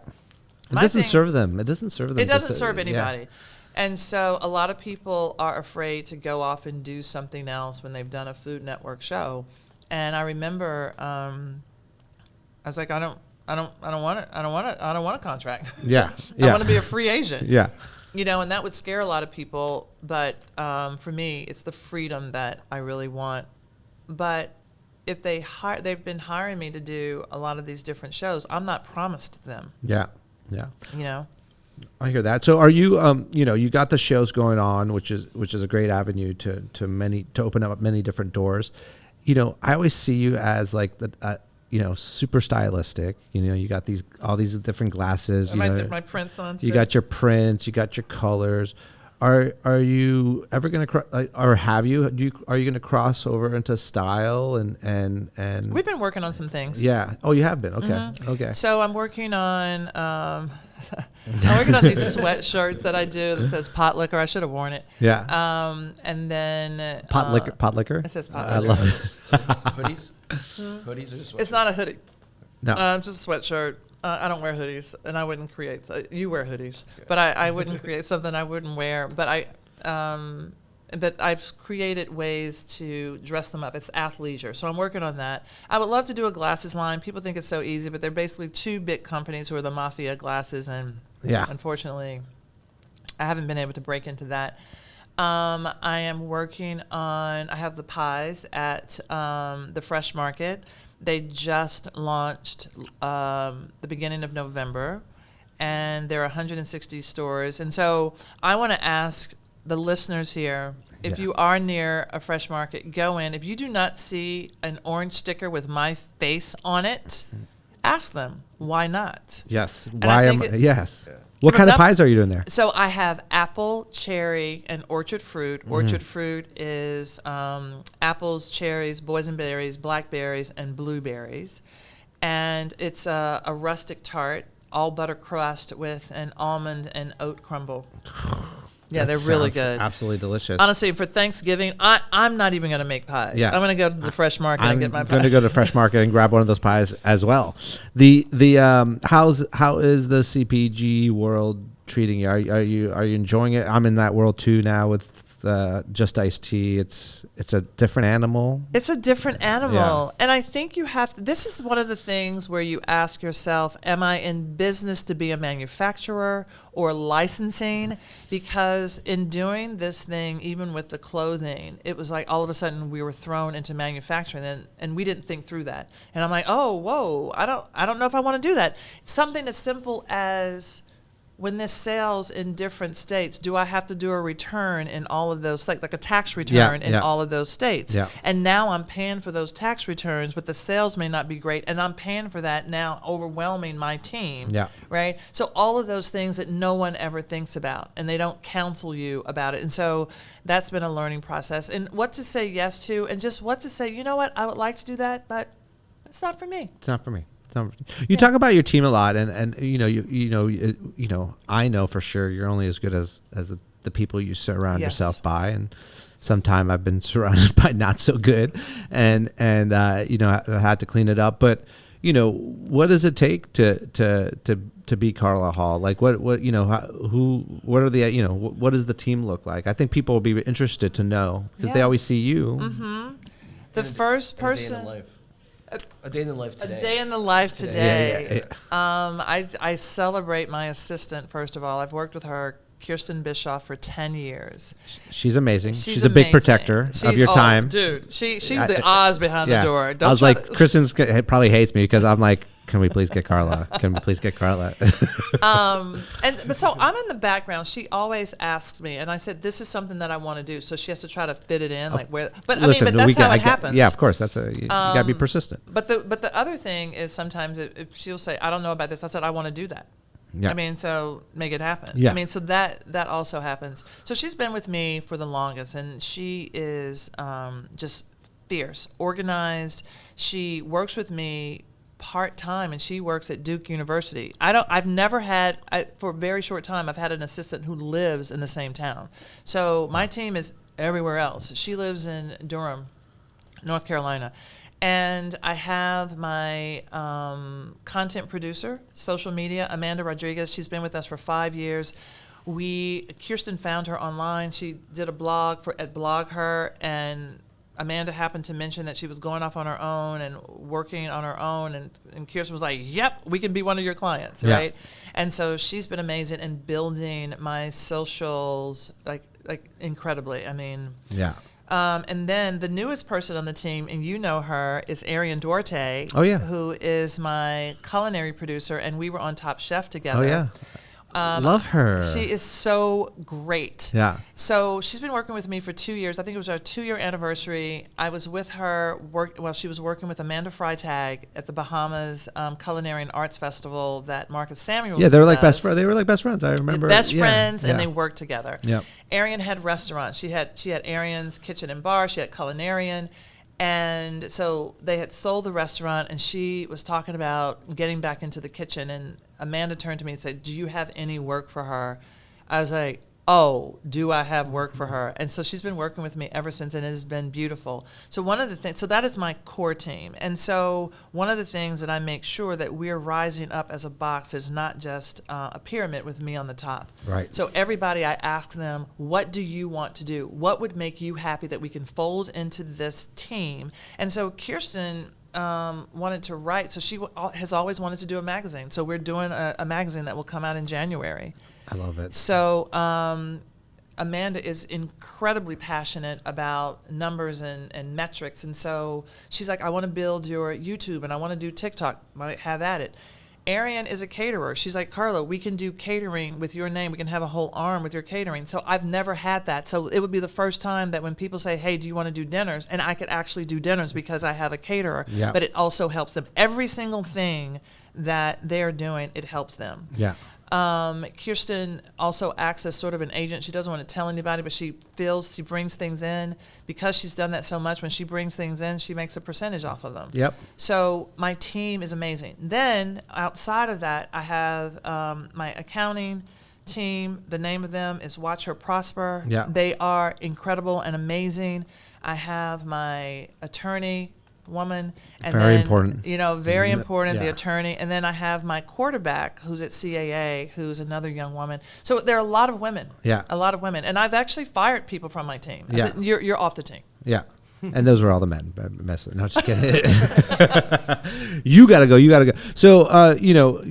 It My doesn't thing- serve them. It doesn't serve them. It doesn't just to- serve yeah. anybody. And so a lot of people are afraid to go off and do something else when they've done a Food Network show. And I remember I was like, I don't want a contract. Yeah. I Yeah. want to be a free agent. Yeah. And that would scare a lot of people. But for me, it's the freedom that I really want. But if they've been hiring me to do a lot of these different shows, I'm not promised them. Yeah. I hear that. So are you, you got the shows going on, which is a great avenue to open up many different doors. I always see you as like the, super stylistic. You got all these different glasses. My prints on too. You got your prints, you got your colors. Are you ever going to, or have you? Are you going to cross over into style and? We've been working on some things. Yeah. Oh, you have been. Okay. Mm-hmm. Okay. So I'm working on. I'm working on these sweatshirts that I do that says pot liquor. I should have worn it. Yeah. And then Pot liquor. It says pot I liquor. love it. Hoodies? Hoodies or just sweatshirts? It's not a hoodie. No. It's just a sweatshirt. I don't wear hoodies, and I wouldn't create. You wear hoodies, but I wouldn't create something I wouldn't wear. But I've created ways to dress them up. It's athleisure, so I'm working on that. I would love to do a glasses line. People think it's so easy, but they're basically two big companies who are the Mafia Glasses, and unfortunately, I haven't been able to break into that. I am working on. I have the pies at the Fresh Market. They just launched the beginning of November, and there are 160 stores. And so I want to ask the listeners here, if you are near a Fresh Market, go in. If you do not see an orange sticker with my face on it, ask them, why not? Yes. And Yes. Yeah. What kind of pies are you doing there? So I have apple, cherry, and orchard fruit. Orchard fruit is apples, cherries, boysenberries, blackberries, and blueberries. And it's a rustic tart, all butter crust with an almond and oat crumble. Yeah, they're really good. Absolutely delicious. Honestly, for Thanksgiving, I'm not even going to make pies. Yeah. I'm going to go to the Fresh Market and get my pies. I'm going to go to the Fresh Market and grab one of those pies as well. How is the CPG world treating you? Are you enjoying it? I'm in that world too now with Just Iced Tea. It's a different animal. It's a different animal. And I think you have to, this is one of the things where you ask yourself, am I in business to be a manufacturer or licensing? Because in doing this thing, even with the clothing, it was like all of a sudden we were thrown into manufacturing, and we didn't think through that. And I'm like, oh, whoa, I don't know if I want to do that. It's something as simple as, when this sells in different states, do I have to do a return in all of those states, like a tax return in all of those states? Yeah. And now I'm paying for those tax returns, but the sales may not be great, and I'm paying for that now, overwhelming my team. Yeah. Right? So all of those things that no one ever thinks about, and they don't counsel you about it. And so that's been a learning process. And what to say yes to, and just what to say, you know what, I would like to do that, but it's not for me. It's not for me. You talk about your team a lot, and I know for sure you're only as good as the people you surround yourself by, and sometime I've been surrounded by not so good, and I had to clean it up. But what does it take to be Carla Hall? Like what are the what does the team look like? I think people will be interested to know because they always see you. Mm-hmm. The first person. A day in the life today. A day in the life today. Yeah. I celebrate my assistant, first of all. I've worked with her, Kirsten Bischoff, for 10 years. She's amazing. She's a amazing. big protector of your time. Dude, she's the Oz behind the door. I was like, Kristen probably hates me because I'm like, can we please get Carla? Can we please get Carla? But so I'm in the background. She always asks me, and I said, this is something that I want to do. So she has to try to fit it in, like where. But listen, but that's how it happens. Yeah, of course. You gotta be persistent. But the other thing is sometimes if she'll say, I don't know about this. I said, I want to do that. Yeah. I mean, so make it happen. Yeah. I mean, so that also happens. So she's been with me for the longest, and she is just fierce, organized. She works with me part-time, and she works at Duke University. I've never had, for a very short time, I've had an assistant who lives in the same town. So my team is everywhere else. She lives in Durham, North Carolina. And I have my content producer, social media, Amanda Rodriguez. She's been with us for 5 years. Kirsten found her online. She did a blog at Blog Her, and Amanda happened to mention that she was going off on her own and working on her own, and Kirsten was like, yep, we can be one of your clients, right? And so she's been amazing in building my socials, like incredibly. I mean, And then the newest person on the team, and you know her, is Arian Duarte. Oh, yeah. Who is my culinary producer, and we were on Top Chef together. Oh, yeah. Love her. She is so great. Yeah. So she's been working with me for 2 years. I think it was our 2-year anniversary. I was with her while she was working with Amanda Freitag at the Bahamas Culinary and Arts Festival that Marcus Samuels. Yeah, they were like does. best friends. They were like best friends. I remember. Best friends, yeah. and they worked together. Yep. Arian had restaurants. She had Arian's Kitchen and Bar. She had Culinarian. And so they had sold the restaurant, and she was talking about getting back into the kitchen. And Amanda turned to me and said, "Do you have any work for her?" I was like, "Oh, do I have work for her?" And so she's been working with me ever since, and it has been beautiful. So one of the things, so that is my core team. And so one of the things that I make sure that we're rising up as a box is not just a pyramid with me on the top. Right. So everybody, I ask them, what do you want to do? What would make you happy that we can fold into this team? And so Kirsten wanted to write, so she has always wanted to do a magazine. So we're doing a magazine that will come out in January. I love it. So Amanda is incredibly passionate about numbers and metrics. And so she's like, I want to build your YouTube and I want to do TikTok. Might have at it. Arian is a caterer. She's like, Carla, we can do catering with your name. We can have a whole arm with your catering. So I've never had that. So it would be the first time that when people say, hey, do you want to do dinners? And I could actually do dinners because I have a caterer. Yeah. But it also helps them. Every single thing that they're doing, it helps them. Yeah. Kirsten also acts as sort of an agent. She doesn't want to tell anybody, but she brings things in. Because she's done that so much, when she brings things in, she makes a percentage off of them. Yep. So my team is amazing. Then outside of that, I have my accounting team. The name of them is Watch Her Prosper. Yeah. They are incredible and amazing. I have my attorney woman, and Very then, important. very important, the Yeah. attorney, and then I have my quarterback who's at CAA, who's another young woman. So there are a lot of women. Yeah. A lot of women, and I've actually fired people from my team. I Yeah. said, you're off the team. Yeah. And those were all the men. No, just kidding. You gotta go. So,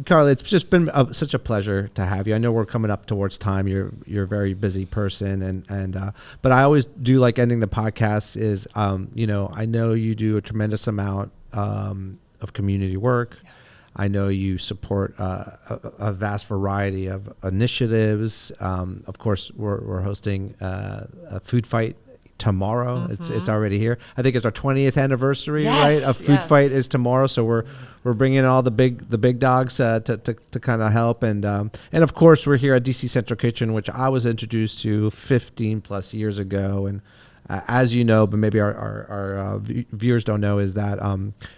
Carla, it's just been such a pleasure to have you. I know we're coming up towards time. You're a very busy person, but I always do like ending the podcast. Is I know you do a tremendous amount of community work. Yeah. I know you support a vast variety of initiatives. Of course, we're hosting a food fight tomorrow. Mm-hmm. It's already here. I think it's our 20th anniversary, yes, right? A food fight is tomorrow, so we're bringing in all the big dogs to kind of help, and of course we're here at DC Central Kitchen, which I was introduced to 15 plus years ago, and as you know, but maybe our viewers don't know, is that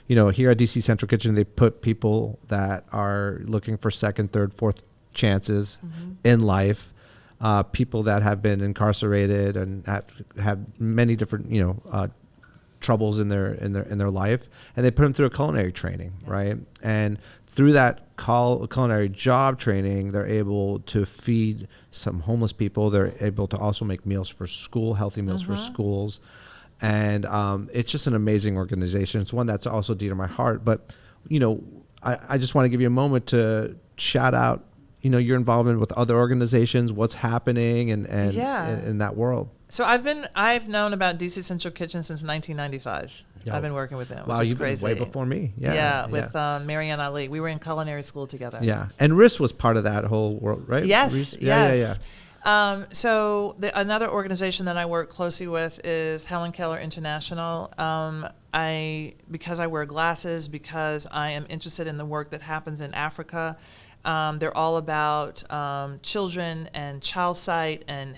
here at DC Central Kitchen they put people that are looking for second, third, fourth chances in life. People that have been incarcerated and have many different troubles in their life, and they put them through a culinary training, right? And through that culinary job training, they're able to feed some homeless people. They're able to also make meals for school, healthy meals for schools, and it's just an amazing organization. It's one that's also dear to my heart. But I just want to give you a moment to shout out your involvement with other organizations, what's happening and in that world. So I've known about DC Central Kitchen since 1995. I've been working with them. Wow, which is you've crazy. been way before me. With Marianne Ali. We were in culinary school together. Yeah, and RIS was part of that whole world, right? Yes, yes. So another organization that I work closely with is Helen Keller International. Because I wear glasses, because I am interested in the work that happens in Africa. They're all about children and child sight and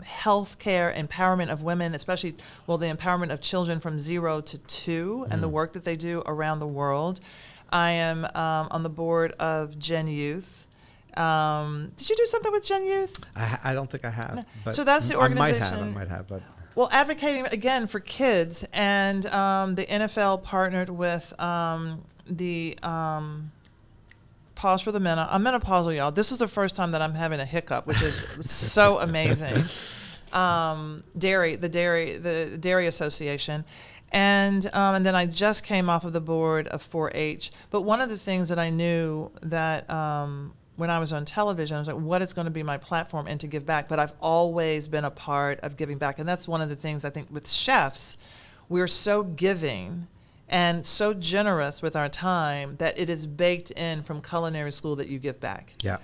health care, empowerment of women, especially, the empowerment of children from 0 to 2 and the work that they do around the world. I am on the board of Gen Youth. Did you do something with Gen Youth? I don't think I have. No. But so that's the organization. I might have, but. Well, advocating, again, for kids. And the NFL partnered with pause for the minute. I'm menopausal, y'all. This is the first time that I'm having a hiccup, which is so amazing. The Dairy Association. And then I just came off of the board of 4-H. But one of the things that I knew that when I was on television, I was like, what is going to be my platform and to give back? But I've always been a part of giving back. And that's one of the things I think with chefs, we're so giving and so generous with our time that it is baked in from culinary school that you give back. Yeah.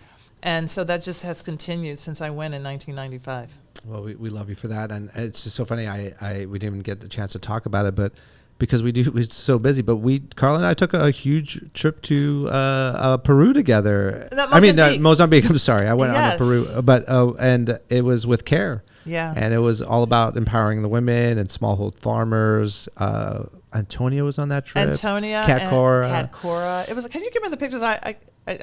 And so that just has continued since I went in 1995. Well, we love you for that. And it's just so funny. We didn't even get the chance to talk about it, but because we're so busy, but Carla and I took a huge trip to Peru together. Mozambique. I'm sorry. I went on to Peru, but and it was with CARE. Yeah. And it was all about empowering the women and smallhold farmers. Antonia was on that trip. Cat Cora. It was. Can you give me the pictures? I'm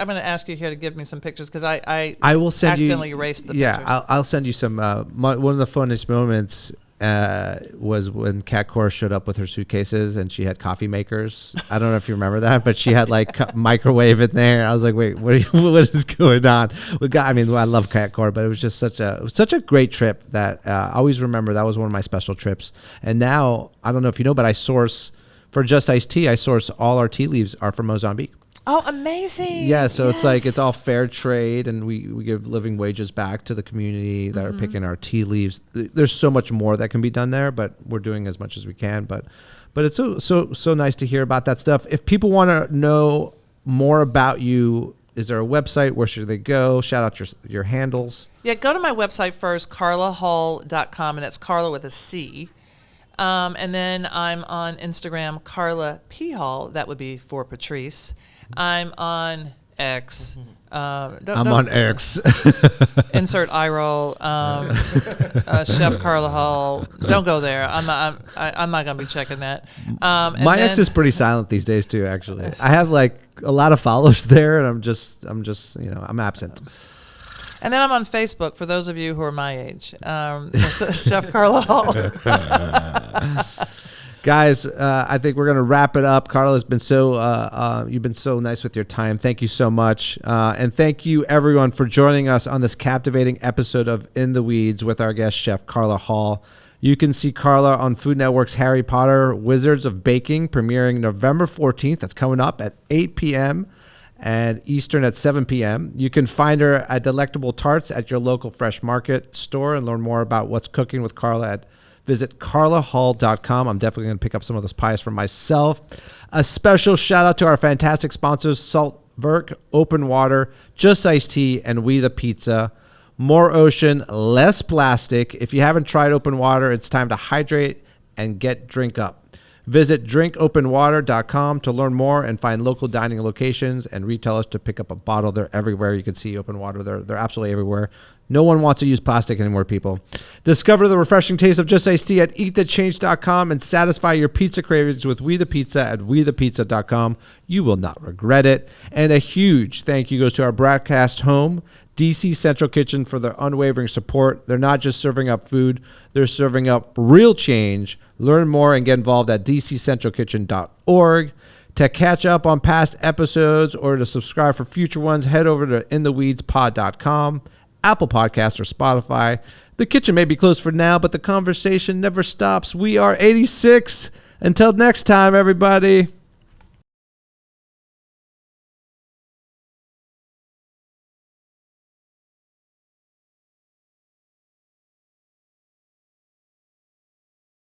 going to ask you here to give me some pictures because I will send accidentally erased the pictures. Yeah, I'll send you some. One of the funnest moments was when Cat Cora showed up with her suitcases and she had coffee makers. I don't know if you remember that, but she had like microwave in there. I was like, wait, what is going on? I love Cat Cora, but it was just such a great trip that I always remember. That was one of my special trips. And now I don't know if you know, but I source for Just Iced Tea. I source all our tea leaves are from Mozambique. Oh, amazing. Yeah, so it's like it's all fair trade, and we give living wages back to the community that are picking our tea leaves. There's so much more that can be done there, but we're doing as much as we can. But it's so nice to hear about that stuff. If people want to know more about you, is there a website? Where should they go? Shout out your handles. Yeah, go to my website first, carlahall.com, and that's Carla with a C. And then I'm on Instagram, Carla P. Hall. That would be for Patrice. I'm on X. I'm on X. Insert eye roll. Chef Carla Hall. Don't go there. I'm not going to be checking that. My X is pretty silent these days too. Actually, I have like a lot of followers there, and I'm just I'm absent. And then I'm on Facebook for those of you who are my age. Chef Carla Hall. Guys, I think we're going to wrap it up. Carla has been you've been so nice with your time. Thank you so much. And thank you everyone for joining us on this captivating episode of In the Weeds with our guest, Chef Carla Hall. You can see Carla on Food Network's Harry Potter Wizards of Baking, premiering November 14th. That's coming up at 8 p.m. and Eastern at 7 p.m. You can find her at Delectable Tarts at your local fresh market store and learn more about what's cooking with Carla visit carlahall.com. I'm definitely going to pick up some of those pies for myself. A special shout out to our fantastic sponsors, Saltwerk, Open Water, Just Iced Tea, and We the Pizza. More ocean, less plastic. If you haven't tried Open Water, it's time to hydrate and drink up. Visit drinkopenwater.com to learn more and find local dining locations and retailers to pick up a bottle. They're everywhere. You can see Open Water. They're absolutely everywhere. No one wants to use plastic anymore, people. Discover the refreshing taste of Just Iced Tea at eatthechange.com and satisfy your pizza cravings with We the Pizza at wethepizza.com. You will not regret it. And a huge thank you goes to our broadcast home, DC Central Kitchen, for their unwavering support. They're not just serving up food, they're serving up real change. Learn more and get involved at dccentralkitchen.org. To catch up on past episodes or to subscribe for future ones, head over to intheweedspod.com, Apple Podcasts, or Spotify. The kitchen may be closed for now, but the conversation never stops. We are 86. Until next time, everybody.